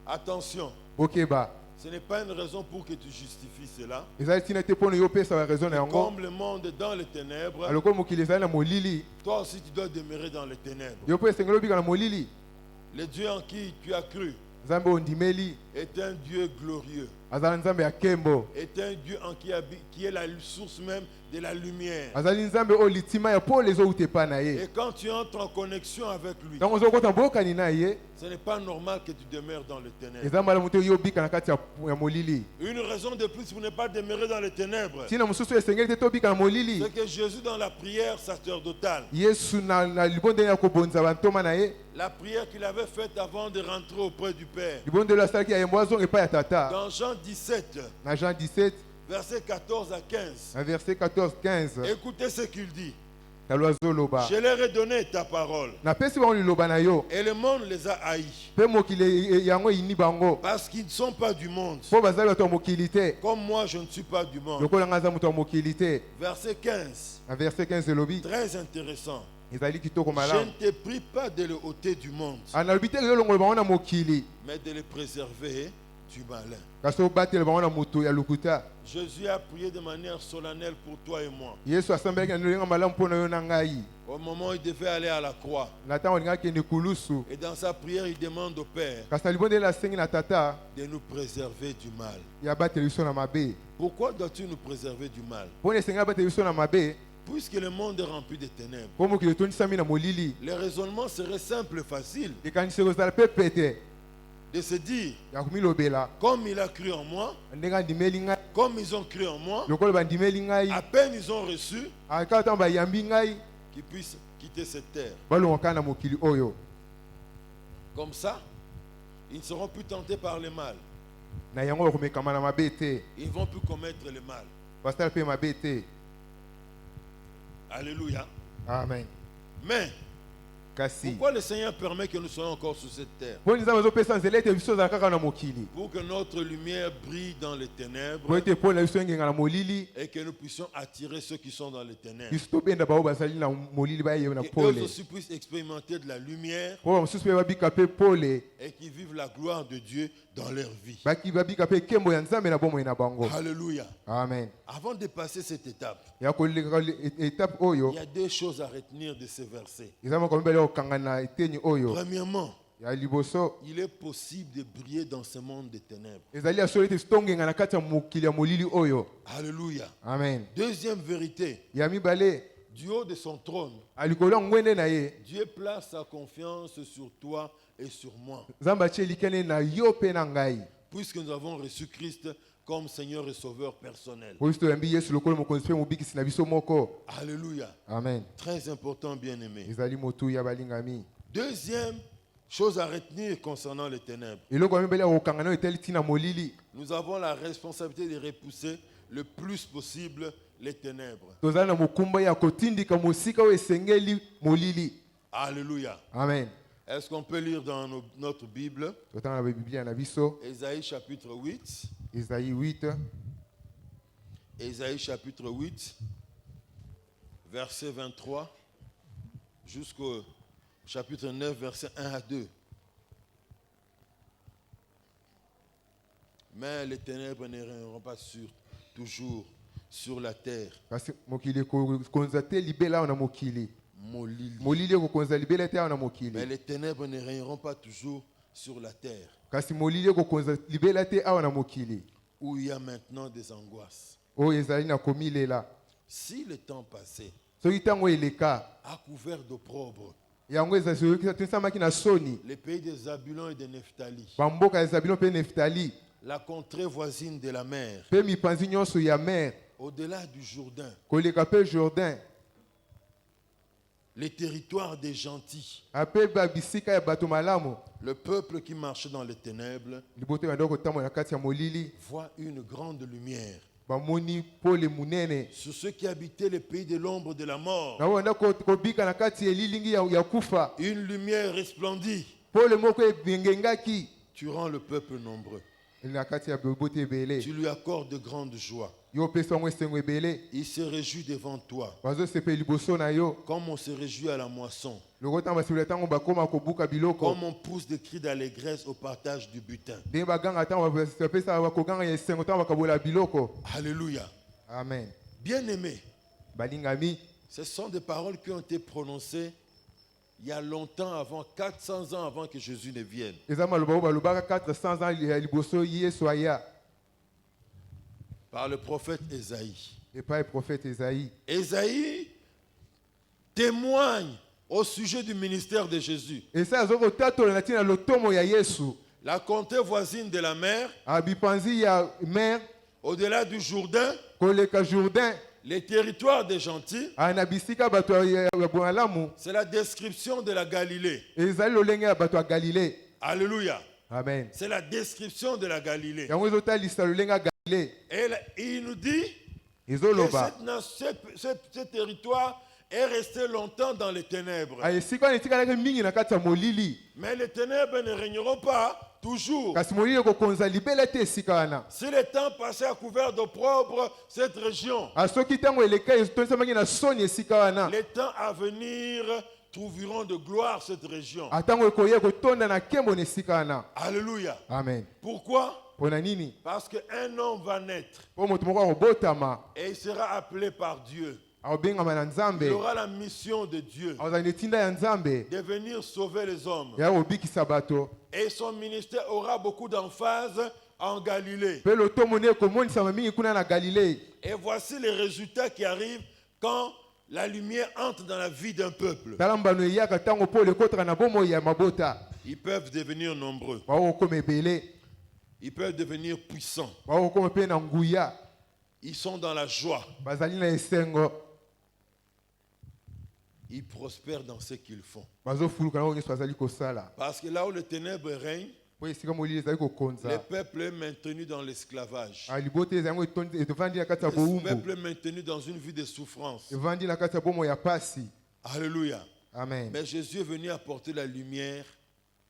attention, bokeba. ce n'est pas une raison pour que tu justifies cela. Ezali ntina te mpo na yo opesa baraison na yango. Comme le monde est dans les ténèbres, Aloko mokili ezali na molili, toi aussi tu dois demeurer dans les ténèbres. yo mpo esengeli obika na molili. Le Dieu en qui tu as cru Nzambe ondimeli est un Dieu glorieux, azali nzambe ya nkembo. est un Dieu en qui est la source même de la lumière. Azali nzambe oyo litima ya pole ezowuta epai na ye. Et quand tu entres en connexion avec lui, Ntango ozokota bokani na ye, ce n'est pas normal que tu demeures dans les ténèbres. eza malamu te yo obika na kati ya molili. Une raison de plus pour ne pas demeurer dans les ténèbres, Ntina mosusu esengeli te tobika na molili. c'est que Jésus dans la prière sacerdotale, Yesu na libondeli ya kobonza bantoma na ye, la prière qu'il avait faite avant de rentrer auprès du Père, libondeli asalaki ya yembo azonga epai ya tata. dans Jean 17, Na Jean 17, versets 14 à 15, na verset 14-15, écoutez ce qu'il dit. talo azoloba. Je leur ai donné ta parole, Napesi bango liloba na yo, et le monde les a haïs, mpe mokili yango eyini bango. parce qu'ils ne sont pas du monde, Mpo bazali bato ya mokili te, comme moi je ne suis pas du monde. lokola nga aza moto ya mokili te. Verset 15, Na verset 15 elobi, très intéressant. ezali kitoko Je malamu. ne te prie pas de le ôter du monde, Analobi te yolongola bango na mokili, mais de le préserver du malin. kasi obatela bango na moto ya lokuta. Jésus a prié de manière solennelle pour toi et moi. Yesu asambelaki na ndenge malamu mpo na yo na ngai. Au moment où il devait aller à la croix, Na ntango alingaki akende kulusu, et dans sa prière, il demande au Père kasi na libondeli asengi na tata de nous préserver du mal. ya abatela biso na mabe. Pourquoi dois-tu nous préserver du mal? Mpo na esengeli abatela biso na mabe, Puisque le monde est rempli de ténèbres. mpo mokili etondisami na molili. Le raisonnement serait simple et facile Ekaniselo ezala mpe pete de se dire, ya komilobela, comme il a cru en moi, ndenge andimeli ngai, comme ils ont cru en moi, lokola bandimeli ngai, à peine ils ont reçu, akala ntango bayambi ngai, qu'ils puissent quitter cette terre. balongwaka na mokili oyo. Comme ça, ils ne seront plus tentés par le mal. Na yango bakomekama na mabe te, Ils ne vont plus commettre le mal. basala mpe mabe te. Alléluia. Amen. Mais, Kasi pourquoi le Seigneur permet que nous soyons encore sur cette terre? mpo nzambe azopesa nzela ete biso ozala kaka na mokili, Pour que notre lumière brille dans les ténèbres mpo ete mpo na biso engenga na molili, et que nous puissions attirer ceux qui sont dans les ténèbres. biso tobenda bao bazali na molili bayeba na Et eux pole, aussi puissent expérimenter de la lumière mpo bamosusu mpe babika mpe pole, et qui vivent la gloire de Dieu dans leur vie. babika mpe nkembo ya nzambe na bomoi na bango. Alléluia. Amen. Avant de passer cette étape, Ya koleka etape oyo, il y a deux choses à retenir de ces versets. eza moko mibale ya kokanga na eteni oyo. Premièrement, Ya liboso, il est possible de briller dans ce monde des ténèbres. ezali ya solo ete sitongenga na kati ya mokili ya molili oyo. Alléluia. Amen. Deuxième vérité, Ya mibale, du haut de son trône, alikolo ya ngwende na ye, Dieu place sa confiance sur toi et sur moi. nzambe atie elikane na yo mpe na ngai. Puisque nous avons reçu Christ comme Seigneur et Sauveur personnel. Po biso toyambi Yesu lokola mokonzi mpe mobikisi na biso moko. Alléluia. Amen. Très important, bien-aimé. Ezali motu ya balingami. Deuxième chose à retenir concernant les ténèbres. Eloko ya mibale ya kokanga na oyo etali ntina molili. Nous avons la responsabilité de repousser le plus possible les ténèbres. Tozali na mokumba ya kotindika mosika oyo esengeli molili. Alléluia. Amen. Est-ce qu'on peut lire dans notre Bible, Totanga na biblia na biso, Ésaïe chapitre 8, Esaïe 8, Ésaïe chapitre 8, verset 23 jusqu'au chapitre 9, versets 1 à 2. Mais les ténèbres ne régneront pas toujours sur la terre. kasi mokili ekokonza te libela awa na mokili Molili. molili ekokonza libela te awa na Mais mokili les ténèbres ne régneront pas toujours sur la terre, kasi molili ekokonza libela te awa na mokili où il y a maintenant des angoisses. oyo ezali na komilela. Si le temps passé soki ntango eleka a couvert d'opprobre yango ezazokisa tosamaki na soni les pays de Zabulon et de Nephtali, bamboka ya zabilo mpe neftali la contrée voisine de la mer, mpe mipanzi nyonso ya mer au-delà du Jourdain, koleka mpe jourdain les territoires des gentils, ape babisika ya bato malamu le peuple qui marchait dans les ténèbres liboto ebandaki kotambola na kati ya molili voit une grande lumière. bamoni pole munene Sur ceux qui habitaient les pays de l'ombre de la mort, na oyo banda kobika na kati ya elilingi ya kufa une lumière resplendit. pole moko ebengengaki Tu rends le peuple nombreux. na kati ya boboto ebele Tu lui accordes de grandes joies. yo opesa yango esengo ebele Il se réjouit devant toi, bazosepela liboso na yo comme on se réjouit à la moisson, loko ntango basepela ntango bakóma kobuka biloko comme on pousse des cris d'allégresse au partage du butin. ndenge baganga ntango bapesa bakoganga ya esengo ntango bakabola biloko. Alléluia. Amen. Bien-aimés, balingami ce sont des paroles qui ont été prononcées il y a longtemps avant, 400 ans avant que Jésus ne vienne. eza maloba oyo balobaka 400 ans ya liboso yesu aya Par le prophète Ésaïe. epai prophète Esaïe. Ésaïe témoigne au sujet du ministère de Jésus. esa azokotatola na ntina lotomo ya yesu La contrée voisine de la mer, bipanzi ya mer au-delà du Jourdain, koleka jourdain les territoires des gentils, na bisika bato ya bwalamu c'est la description de la Galilée. ezali lolenge ya bato ya galile. Alléluia. Amen. C'est la description de la Galilée. yango ezotalisa lolenge ya galile Et il nous dit que ezoloba ce territoire est resté longtemps dans les ténèbres. esika wana etikalaki mingi na kati ya molili Mais les ténèbres ne régneront pas toujours. kasi molili ekokonza libela te esika wana Si le temps passé a couvert d'opprobre cette région, soki ntango eleka tonisamaki na soni esika wana les temps à venir trouveront de gloire cette région. ntango ekoya kotonda na nkembo na esika wana. Alléluia. Amen. Pourquoi? Mpona nini? Parce qu'un homme va naître mpo moto moko akobotama et il sera appelé par Dieu. akobengama na Il nzambe aura la mission de Dieu akozala na etinda ya nzambe de venir sauver les hommes. ya kobikisa bato Et son ministère aura beaucoup d'emphase en Galilée. mpe lotomo nde ekomonisama mingi kuna na galilei. Et voici les résultats qui arrivent quand la lumière entre dans la vie d'un peuple. tala mbano eyaka ntango pole ekotaka na bomoi ya mabota Ils peuvent devenir nombreux. bakokoma ebele Ils peuvent devenir puissants. bakokoma mpe na nguya Ils sont dans la joie. bazali na esengo Ils prospèrent dans ce qu'ils font. bazofuluka na oyo nyonso bazali kosala Parce que là où les ténèbres règnent, po esika molili ezali le kokonza peuple est maintenu dans l'esclavage. libota eza yango evandi na kati ya Le bowumbu peuple est maintenu dans une vie de souffrance. evandi na kati ya bomoi ya pasi. Alléluia. Amen. Mais Jésus est venu apporter la lumière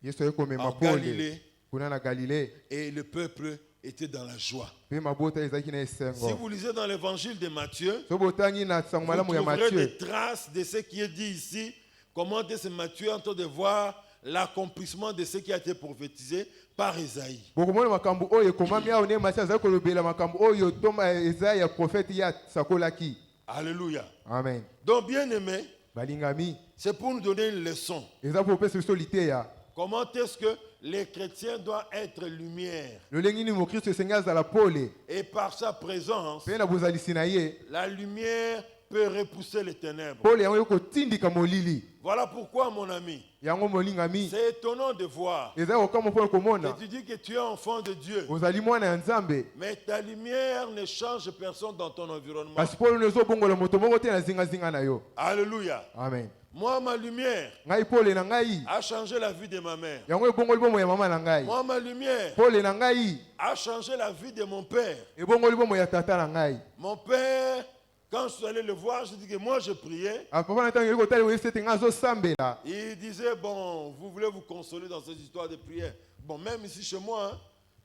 yesu aye komema en pole Galilée kuna na galile et le peuple était dans la joie. mpe mabota ezalaki na Si esengo. vous lisez dans l'évangile de Matthieu, so botangi na sango vous malamu ya trouverez des Matthieu traces de ce qui est dit ici. Comment est-ce que Matthieu est en train de voir l'accomplissement de ce qui a été prophétisé par Ésaïe. bokomona makambo oyo ekomami awa nde masi azali kolobela makambo oyo toma eza ya profete ya sakolaki. Alléluia. Amen. Donc, bien aimé, balingami c'est pour nous donner une leçon. eza po opesa biso liteya Comment est-ce que les chrétiens doivent être lumière? lolenge nini mokristo esengi azala pole Et par sa présence, mpe na bozalisi na ye la lumière peut repousser les ténèbres. pole yango ekotindika molili. Voilà pourquoi, mon ami, yango molingami c'est étonnant de voir eza kokama mpona komona que tu dis que tu es enfant de Dieu, ozali mwana ya nzambe mais ta lumière ne change personne dans ton environnement. kasi pole ono ezobongola moto moko te na zingazinga na yo. Alléluia. Amen. Moi, ma lumière ngai pole na ngai a changé la vie de ma mère. yango ebongoli bomo ya mama na ngai. Moi, ma lumière pole na ngai a changé la vie de mon père. ebongoli bomo ya tata na ngai. Mon père, quand je suis allé le voir, je dis que moi je priais. papa na ntango yeli kotala oyesi ete ngai azosambela Il disait, bon, vous voulez vous consoler dans cette histoire de prière. Bon, même ici chez moi, hein,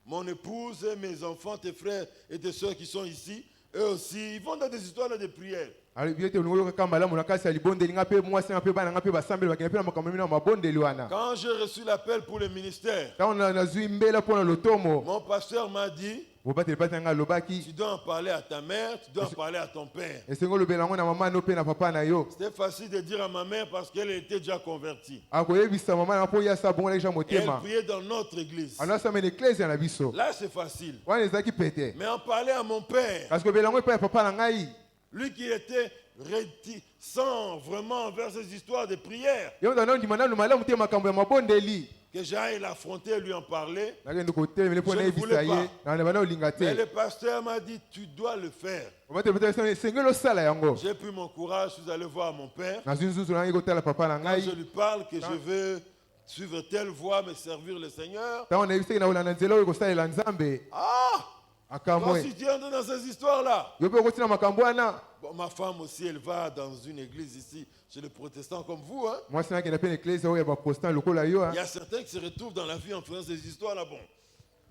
mon épouse et mes enfants, tes frères et tes soeurs qui sont ici, eux aussi, ils vont dans des histoires de prières. Alors bien te ngolo ka malamu na kasi alibondeli nga pe mwasi nga pe bana nga pe basambeli bakina pe na makambo mina mabondeli wana. Quand j'ai reçu l'appel pour le ministère, Quand on a zui mbela pona lotomo. mon pasteur m'a dit, Bobate pata nga lobaki. tu dois en parler à ta mère, tu dois en parler à ton père. Esengo lobela ngo na mama no pe na papa na yo. C'était facile de dire à ma mère parce qu'elle était déjà convertie. Akoyebisa mama na po ya sa bongo déjà Et elle motema. priait dans notre église. Ana sa mene ecclesia na biso. Là, c'est facile. Wana ezaki pete. Mais en parler à mon père, Parce que belango pe papa na ngai. lui qui était réticent vraiment envers ces histoires de prières, Yo ndana ndimana no malamu te makambo ya mabondeli. que j'aille l'affronter et lui en parler. Nakende ko telemele po na ebisa ye. Na bana olinga Mais te. le pasteur m'a dit, tu dois le faire. Bobate pata sengelo sala yango. J'ai pris mon courage, je suis allé voir mon père. Na zunzuzu na ngiko tala papa na Quand ngai. je lui parle que je veux suivre telle voie, mais servir le Seigneur. Taona na ebisa na ulana nzela oyo ko sala nzambe. Ah! Toi Akamwe. aussi tu entres dans ces histoires-là. Yo pe ko tina makambo wana. Bon, ma femme aussi, elle va dans une église ici, chez les protestants comme vous. Hein. Moi c'est na kenda pe na ecclesia oyo ba protestant lokola yo. Il y a certains qui se retrouvent dans la vie en faisant ces histoires-là. Bon,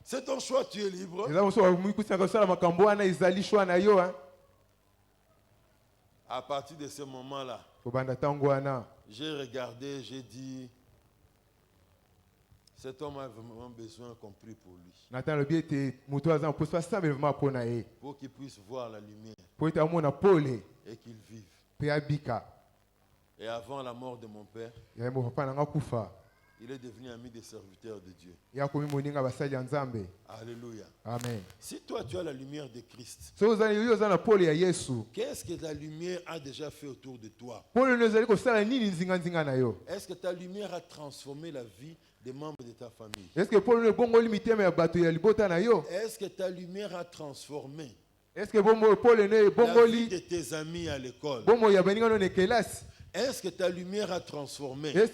c'est ton choix, tu es libre. Eza moso wa mwikusi na sala makambo wana izali shwa na yo. À partir de ce moment-là, Ko banda tango wana. j'ai regardé, j'ai dit, cet homme a vraiment besoin qu'on prie pour lui, Nathan le bien te muto azan pour ça mais vraiment pona e. pour qu'il puisse voir la lumière Pour ete amona pole et qu'il vive. pe abika. Et avant la mort de mon père, Ya mo papa na nga kufa. il est devenu ami des serviteurs de Dieu. Ya komi moninga basali ya Nzambe. Alléluia. Amen. Si toi tu as la lumière de Christ, So ozali yo ozana pole ya Yesu. qu'est-ce que la lumière a déjà fait autour de toi? Pole no ezali ko sala nini nzinga nzinga na yo? Est-ce que ta lumière a transformé la vie des membres de ta famille? Est-ce que pole no bongo limité ya bato ya libota na yo? Est-ce que ta lumière a transformé Est-ce que bongo pole no la bongo vie li de tes amis à l'école? bongo ya baninga no ne kelasi? Est-ce que ta lumière a transformé Est-ce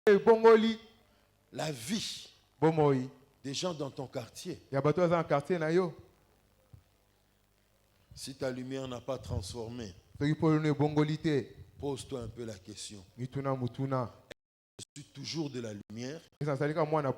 que bongo li la vie bongo des gens dans ton quartier? ya bato azana quartier na yo? Si ta lumière n'a pas transformé, Soki pole no bongo li te, pose-toi un peu la question. mituna mutuna. Je suis toujours de la lumière, Eza salika mwana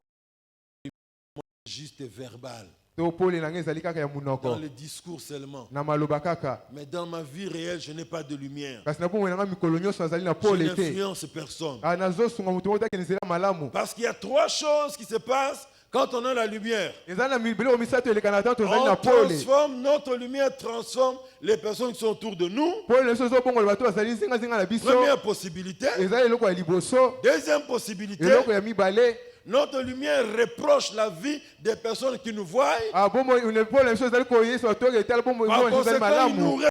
juste verbal, to pole na nge ezali kaka ya munoko. dans le discours seulement. Na maloba kaka. Mais dans ma vie réelle, je n'ai pas de lumière. Kasi na bongo na nga mikolo nyonso azali na Je pole te. n'influence personne. Nazosunga mutu moko taki nzela malamu. Parce qu'il y a trois choses qui se passent quand on a la lumière. Eza na biloko misato elekana ta tozali On na pole. transforme, notre lumière transforme les personnes qui sont autour de nous. Pole nyonso ezobongola bato bazali nzinga na biso. Première possibilité. Ezali eloko ya liboso. Deuxième possibilité, Eloko ya mibale. notre lumière reproche la vie des personnes qui nous voient. Bomo une pole nyonso ezali koyesa bato oyo etala bomo Par ezali conséquent, malamu.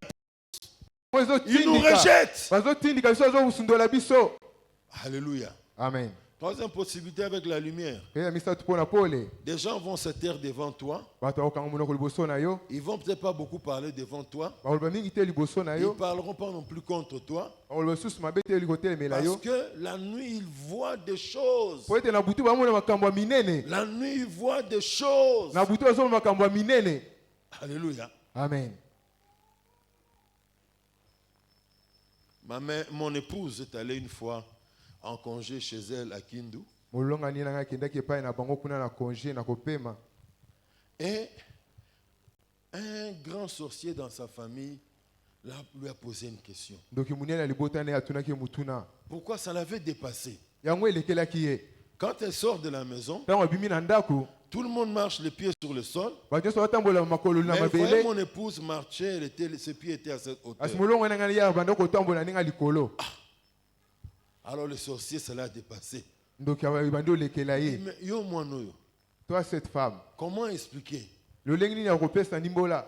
ils nous rejettent. Bazotindika biso azosundola biso. Alléluia. Amen. Troisième possibilité avec la lumière. Eya misato mpona pole. Des gens vont se taire devant toi. Bato akokanga monoko liboso na yo. Ils vont peut-être pas beaucoup parler devant toi. Bakoloba mingi te liboso na Ils yo. ne parleront pas non plus contre toi. Bakoloba susu mabe te likotelemela Parce yo. que la nuit, ils voient des choses. Po ete na butu bamona makambo ya minene. La nuit, ils voient des choses. Na butu bazomona makambo ya minene. Alléluia. Amen. Mon épouse est allée une fois en congé chez elle à Kindu. Molonga ni nanga kendaki epai na bango kuna na congé na kopema. Et un grand sorcier dans sa famille lui a posé une question. Ndoki munene alibota ne atunaki mutuna. Pourquoi ça l'avait dépassé? Yango elekelaki ye. Quand elle sort de la maison, Tango abimi na ndako, tout le monde marche les pieds sur le sol. bato nyonso batambola makolo na Mais voyez, mabele. mon épouse marchait, ses pieds étaient à cette hauteur. Asi molongo nanga ya banda kotambola ninga likolo. Alors le sorcier, ça l'a dépassé. Ndoki abandi olekela Il dit, ye. mais yo mwanoyo, Toi cette femme, comment expliquer? lolengi nini ya kopesa ndimbola?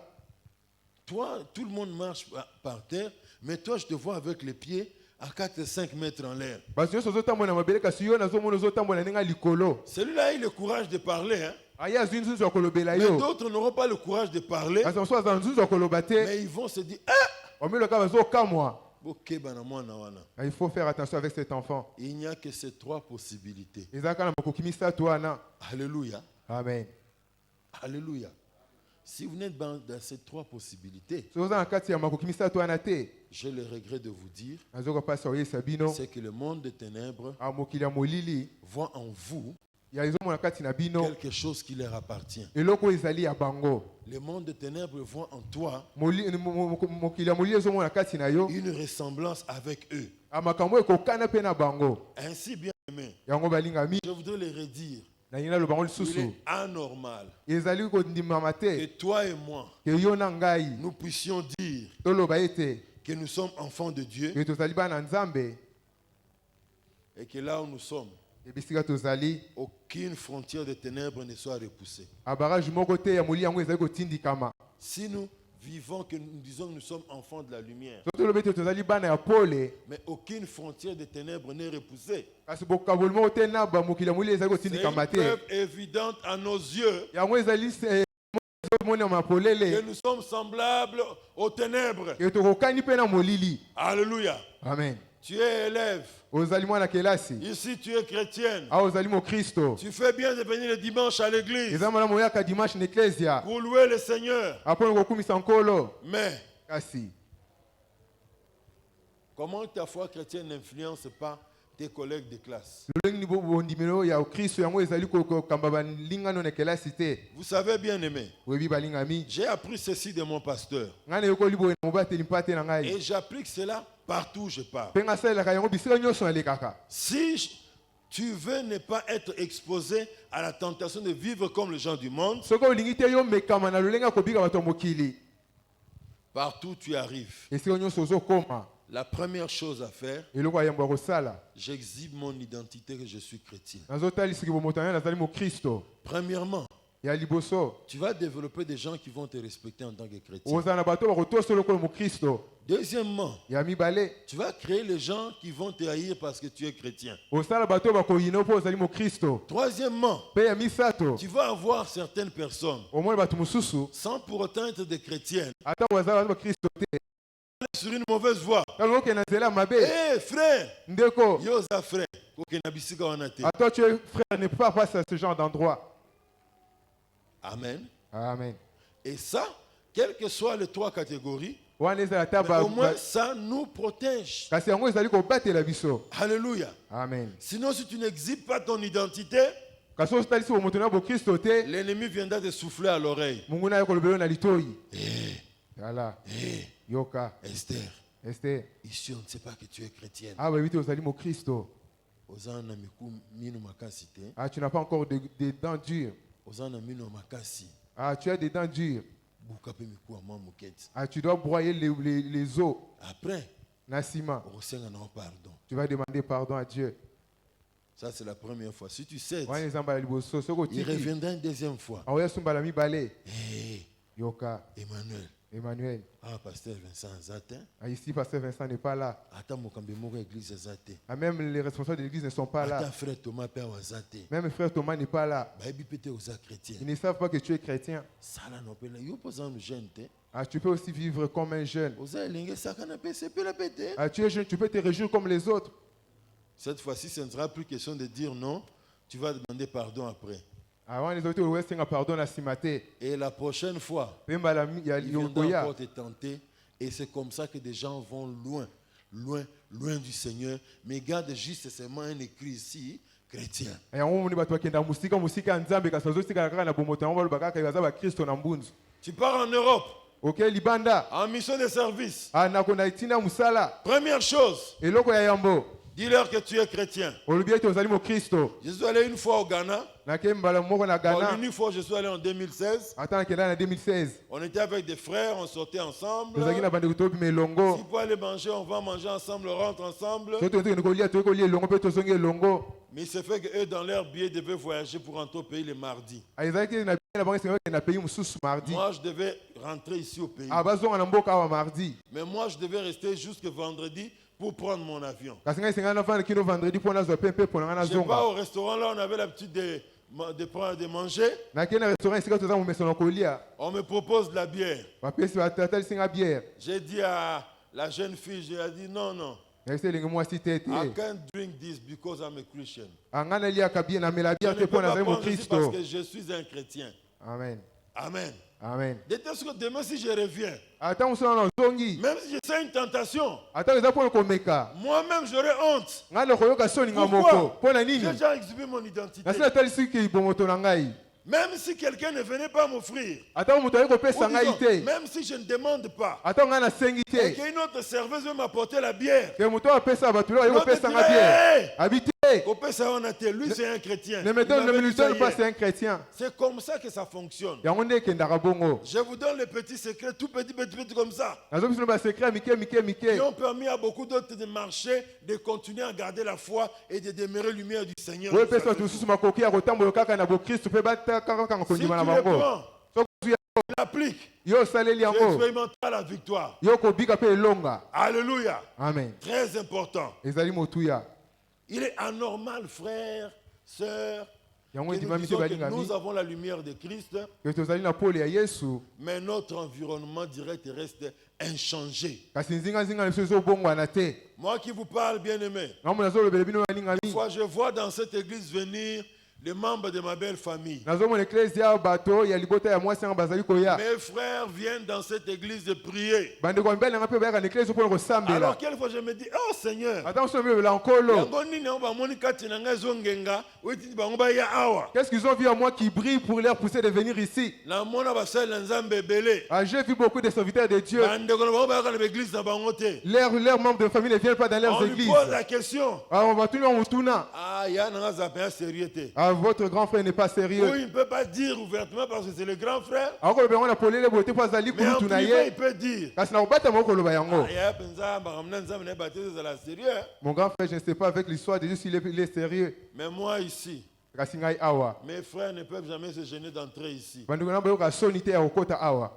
Toi, tout le monde marche par terre, mais toi, je te vois avec les pieds à 4 et 5 mètres en l'air. Bato nyonso ozotambola na mabele kasi yo nazomona ozotambola ninga likolo. Celui-là a eu le courage de parler, hein? Aya azwi nzuzu ya kolobela Mais yo. d'autres n'auront pas le courage de parler, Kasi mosusu aza nzuzu ya koloba te. mais ils vont se dire, ah! Bameloka bazokamwa. Bokeba na mwana wana. Il faut faire attention avec cet enfant. Il n'y a que ces trois possibilités. Ezaka na makoki misato wana. Alléluia. Amen. Alléluia. Si vous n'êtes dans ces trois possibilités, So oza na kati ya makoki misato wana te. j'ai le regret de vous dire, Nazoka pasa oyesa bino. c'est que le monde des ténèbres Mokili ya molili voit en vous ya ezomona kati na bino quelque chose qui leur appartient. eloko ezali ya bango. Le monde des ténèbres voit en toi mokili ya molili ezomona kati na yo une ressemblance avec eux. amakambo ekokana mpe na bango. Ainsi, bien aimé, yango balingami je voudrais le redire. nalingi naloba bango Il lisusu est anormal ezali kondimama que te toi et moi, ke yo na ngai nous puissions dire toloba ete que nous sommes enfants de Dieu ke tozali bana nzambe et que là où nous sommes, ebisika tozali aucune frontière de ténèbres ne soit repoussée. abarage moko te ya molili yango ezali kotindikama. Si nous vivons, que nous disons que nous sommes enfants de la lumière, so toloba ete tozali bana ya pole mais aucune frontière de ténèbres n'est repoussée. kasi bokaboli moko te na bamokili ya molili ezali C'est une kotindikama te preuve évidente à nos yeux yango ezali monama que polele nous sommes semblables aux ténèbres. ke tokokani mpe na molili. Alléluia. Amen. Tu es élève. ozali mwana kelasi Ici, tu es chrétienne. awa ozali mokristo Tu fais bien de venir le dimanche à l'église eza malamu oyaka dimanche na eklesia pour louer le Seigneur. apona kokumisa nkolo Mais kasi comment ta foi chrétienne n'influence pas tes collègues de classe? lolenge ni bondimelo ya kristo yango ezali kokamba balingano na kelasi te. Vous savez, bien aimé, oyebi balingami j'ai appris ceci de mon pasteur. ngai nayokoli boye na mobateli mpate na ngai Et j'applique cela partout où je pars. mpe ngai asalelaka yango bisika nyonso nalekaka. Si tu veux ne pas être exposé à la tentation de vivre comme les gens du monde, soki olingi te yo mekama na lolenge ya kobika bato ya mokili partout où tu arrives, esika nyonso ozokoma la première chose à faire, eloko ya yambo ya kosala j'exhibe mon identité que je suis chrétien. nazotalisiki bomoto na ngai nazali mokristo. Premièrement, ya liboso tu vas développer des gens qui vont te respecter en tant que chrétien. ozala na bato bakotosa lokola mokristo. Deuxièmement, ya mibale tu vas créer les gens qui vont te haïr parce que tu es chrétien. osala bato bakoyina mpo ozali mokristo. Troisièmement, mpe ya misato tu vas avoir certaines personnes, omoni bato mosusu sans pour autant être des chrétiennes, ata bazala bato bakristo te sur une mauvaise voie. tala okende na nzela ya mabe Hé frère, ndeko yoza frère, kokena bisika wana te. attends tu es frère ne peut pas passer à ce genre d'endroit. Amen. Amen. Et ça, quelles que soient les trois catégories, wana ezala ta mais au moins ça nous protège. kasi yango ezali kobatela biso. Alléluia. Amen. Sinon, si tu n'exhibes pas ton identité, kasi otalisi bomoto na bokristo te l'ennemi viendra te souffler à l'oreille. mungu naye kolobela na litoi. Hé, Voilà. hé, Yoka. Esther, Esther. ici on ne sait pas que tu es chrétienne. Ah bah oui, ozali mokristo. Ozana miku mino makasi te. Ah, tu n'as pas encore des dents dures. Ozana mino makasi. Ah, tu as des dents dures. Bukape miku ama muketi. Ah, tu dois broyer les os. Après, Nassima. osenga na pardon. Tu vas demander pardon à Dieu. Ça c'est la première fois. Si tu cèdes, Wana ezamba liboso soko il tiki. reviendra une deuxième fois. Ah, oya sumba la mibale. Hé, Yoka. Emmanuel. Emmanuel. Ah, pasteur Vincent Azate. Ah, ici, pasteur Vincent n'est pas là. Ata mokambe moko église Azate. Ah, même les responsables de l'église ne sont pas Ata là. frère Thomas père Azate. Même frère Thomas n'est pas là. Baebi pété aux chrétiens. Ils ne savent pas que tu es chrétien. Sala no pela yo posa no gente. Ah, tu peux aussi vivre comme un jeune. Oza elinge sakana pese pela pété. Ah, tu es jeune, tu peux te réjouir comme les autres. Cette fois-ci, ce ne sera plus question de dire non. Tu vas demander pardon après. Avant les autres, ouais, c'est un pardon à Simate. Et la prochaine fois, Même à la il y a il viendra Yokoya. encore te tenter. Et c'est comme ça que des gens vont loin, loin, loin du Seigneur. Mais garde juste seulement un écrit ici, chrétien. Et on m'a dit que musika nzambe kasazo sika kaka na bomoto on va bakaka yaza ba Kristo na mbunzu. Tu pars en Europe, OK libanda. en mission de service. Ah na kona itina musala. Première chose, Eloko ya yambo. dis-leur que tu es chrétien. Olubi to zali mo Kristo. Je suis allé une fois au Ghana. Na kembala moko na Ghana. Une fois, je suis allé en 2016. Attends kenda na 2016. On était avec des frères, on sortait ensemble. Tozaki na bande kutobi melongo. Si pour aller manger, on va manger ensemble, on rentre ensemble. Soto nte kolia to kolia longo pe to songe longo. Mais il se fait qu'eux, dans leur billet, devaient voyager pour rentrer au pays le mardi. Aizaki na na bangi senga na pays mususu mardi. Moi, je devais rentrer ici au pays. Ah bazonga na mboka wa mardi. Mais moi, je devais rester jusqu'au vendredi pour prendre mon avion. Kasi ngai senga na fana kino vendredi pour na zo pepe pour na Je vais pas zonga. au restaurant, là, on avait l'habitude de prendre, de manger. Na kena restaurant sika toza mu mesono kolia. On me propose de la bière. Ba pesi ba tata singa bière. J'ai dit à la jeune fille, j'ai dit non, non. Na ese lingi mwasi tete. I can't drink this because I'm a Christian. Angana lia kabie na mela Je bière ne te peux pour na pas zemo prendre ici parce Kristo. que je suis un chrétien. Amen. Amen. Amen. De telle sorte que demain, si je reviens, Ata musona na zongi. même si je sens une tentation, Ata eza pona komeka. moi-même j'aurai honte. Ngalo koyoka soni nga Pourquoi? moko. Pona nini? J'ai déjà exhibé mon identité. Nasina talisi ki bomoto na ngai. Même si quelqu'un ne venait pas m'offrir, Ata muto ayiko ou pesa ngai disons, te. même si je ne demande pas, Ata nga na sengi et te. qu'une autre serveuse veut m'apporter la bière, Ke muto apesa bato lo ayiko l'autre pesa dit, nga bien. hey! Habité. Lui c'est un chrétien. Ne Il me donne m'avait ne me dit ça donne pas hier. c'est un chrétien. C'est comme ça que ça fonctionne. Yango nde kendaka bongo. Je vous donne les petits secrets, tout petit comme ça, Nazo biso ba secret mike. qui ont permis à beaucoup d'autres de marcher, de continuer à garder la foi et de demeurer lumière du Seigneur. Oyo pesa tu susu makoki ya kotambola kaka na bo Kristo pe bata kaka kanga Si tu kondima na le bango. prends, Soki tu l'appliques, yo saleli tu yango. expérimenteras la victoire. Yo kobika pe elonga. Alléluia. Amen. Très important. Ezali motuya. Il est anormal, frères, sœurs, Yango que nous ndimami te disons que balingami. nous avons la lumière de Christ, Que tozali na pole ya Yesu. mais notre environnement direct reste inchangé. Kasi nzinga na biso ezobongwana te. Moi qui vous parle, bien-aimé, Ngambo nazolobela bino une balingami. fois je vois dans cette église venir les membres de ma belle famille. Nazomona eklezia bato ya libota ya mwasi nga bazali koya. Mes frères viennent dans cette église de prier. Bandeko mibali nanga pe bayaka na eklezia mpona kosambela. Alors quelquefois je me dis, oh Seigneur, Ata mosusu bilobela nkolo. yango nini yango bamoni kati na ngai ezongenga oitindi bango baya awa. Qu'est-ce qu'ils ont vu à moi qui brille pour leur pousser de venir ici? Namona basali na Nzambe ebele. Ah, j'ai vu beaucoup de serviteurs de Dieu. Bandeko na bango bayaka na église na bango te. Leurs membres de famille ne viennent pas dans leurs On lui églises. pose la question. Alors on va tout le tourner. Ah, ya nanga zapin sérieux te. Ah, votre grand frère n'est pas Oui, sérieux. il ne peut pas dire ouvertement parce que c'est le grand frère. Alors on a polé les beautés pour azali Mais en kulu privé, il tunaye. peut dire. Kasi na obata moko loba yango. Ah, ya penza baramna Nzambe na baptême c'est la sérieux. Mon grand frère, je ne sais pas avec l'histoire de Dieu s'il est sérieux. Mais moi ici, Kasi ngai awa. mes frères ne peuvent jamais se gêner d'entrer ici. Bandeko na boyoka soni te ya okota awa.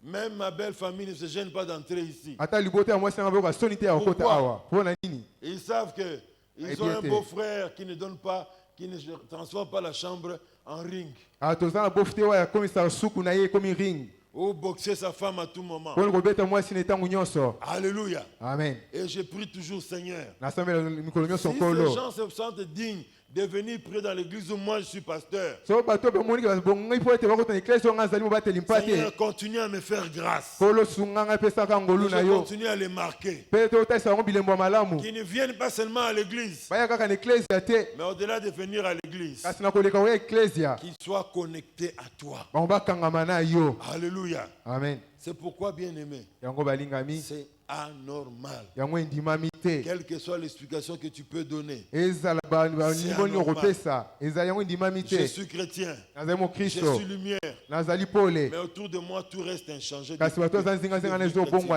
Même ma belle famille ne se gêne pas d'entrer ici. Ata libote ya mwasi na boyoka soni te ya okota Pourquoi? awa. Pona nini? Ils savent que ils ont un beau-frère qui ne donne pas, qui ne transforme pas la chambre en ring. Ah, tozana bofte wa ya komisa suku na ye komi ring. Ou boxer sa femme à tout moment. Pona kobeta mwasi na tangu nyonso. Alléluia. Amen. Et je prie toujours, Seigneur, Nasambela mikolo si nyonso ces nkolo. gens se sentent dignes de venir prier dans l'église où moi je suis pasteur, So bato be moni ke bongo ipo ete bakota na eklesi nga zali mo bateli mpate. Seigneur, continue à me faire grâce. Kolo sunga nga pesa ka ngolu na Je yo. continue à les marquer. Pe to ta sango bilembo ya malamu. Qu'ils ne viennent pas seulement à l'église, Baya kaka na eklesi te. mais au-delà de venir à l'église, Kasi na koleka wa eklesi. qu'ils soient connectés à toi. Bango bakangama na yo. Alléluia. Amen. C'est pourquoi, bien-aimé, Yango balingami. c'est anormal. Yango endimami te. Quelle que soit l'explication que tu peux donner. Ezala ba nimoni anormal. kopesa. Ezala yango endimami Je te. suis chrétien. Nazali mo Je Kristo. suis lumière. Nazali pole. Mais autour de moi, tout reste inchangé. Kasi bato za nzinga nzinga na ezobongwa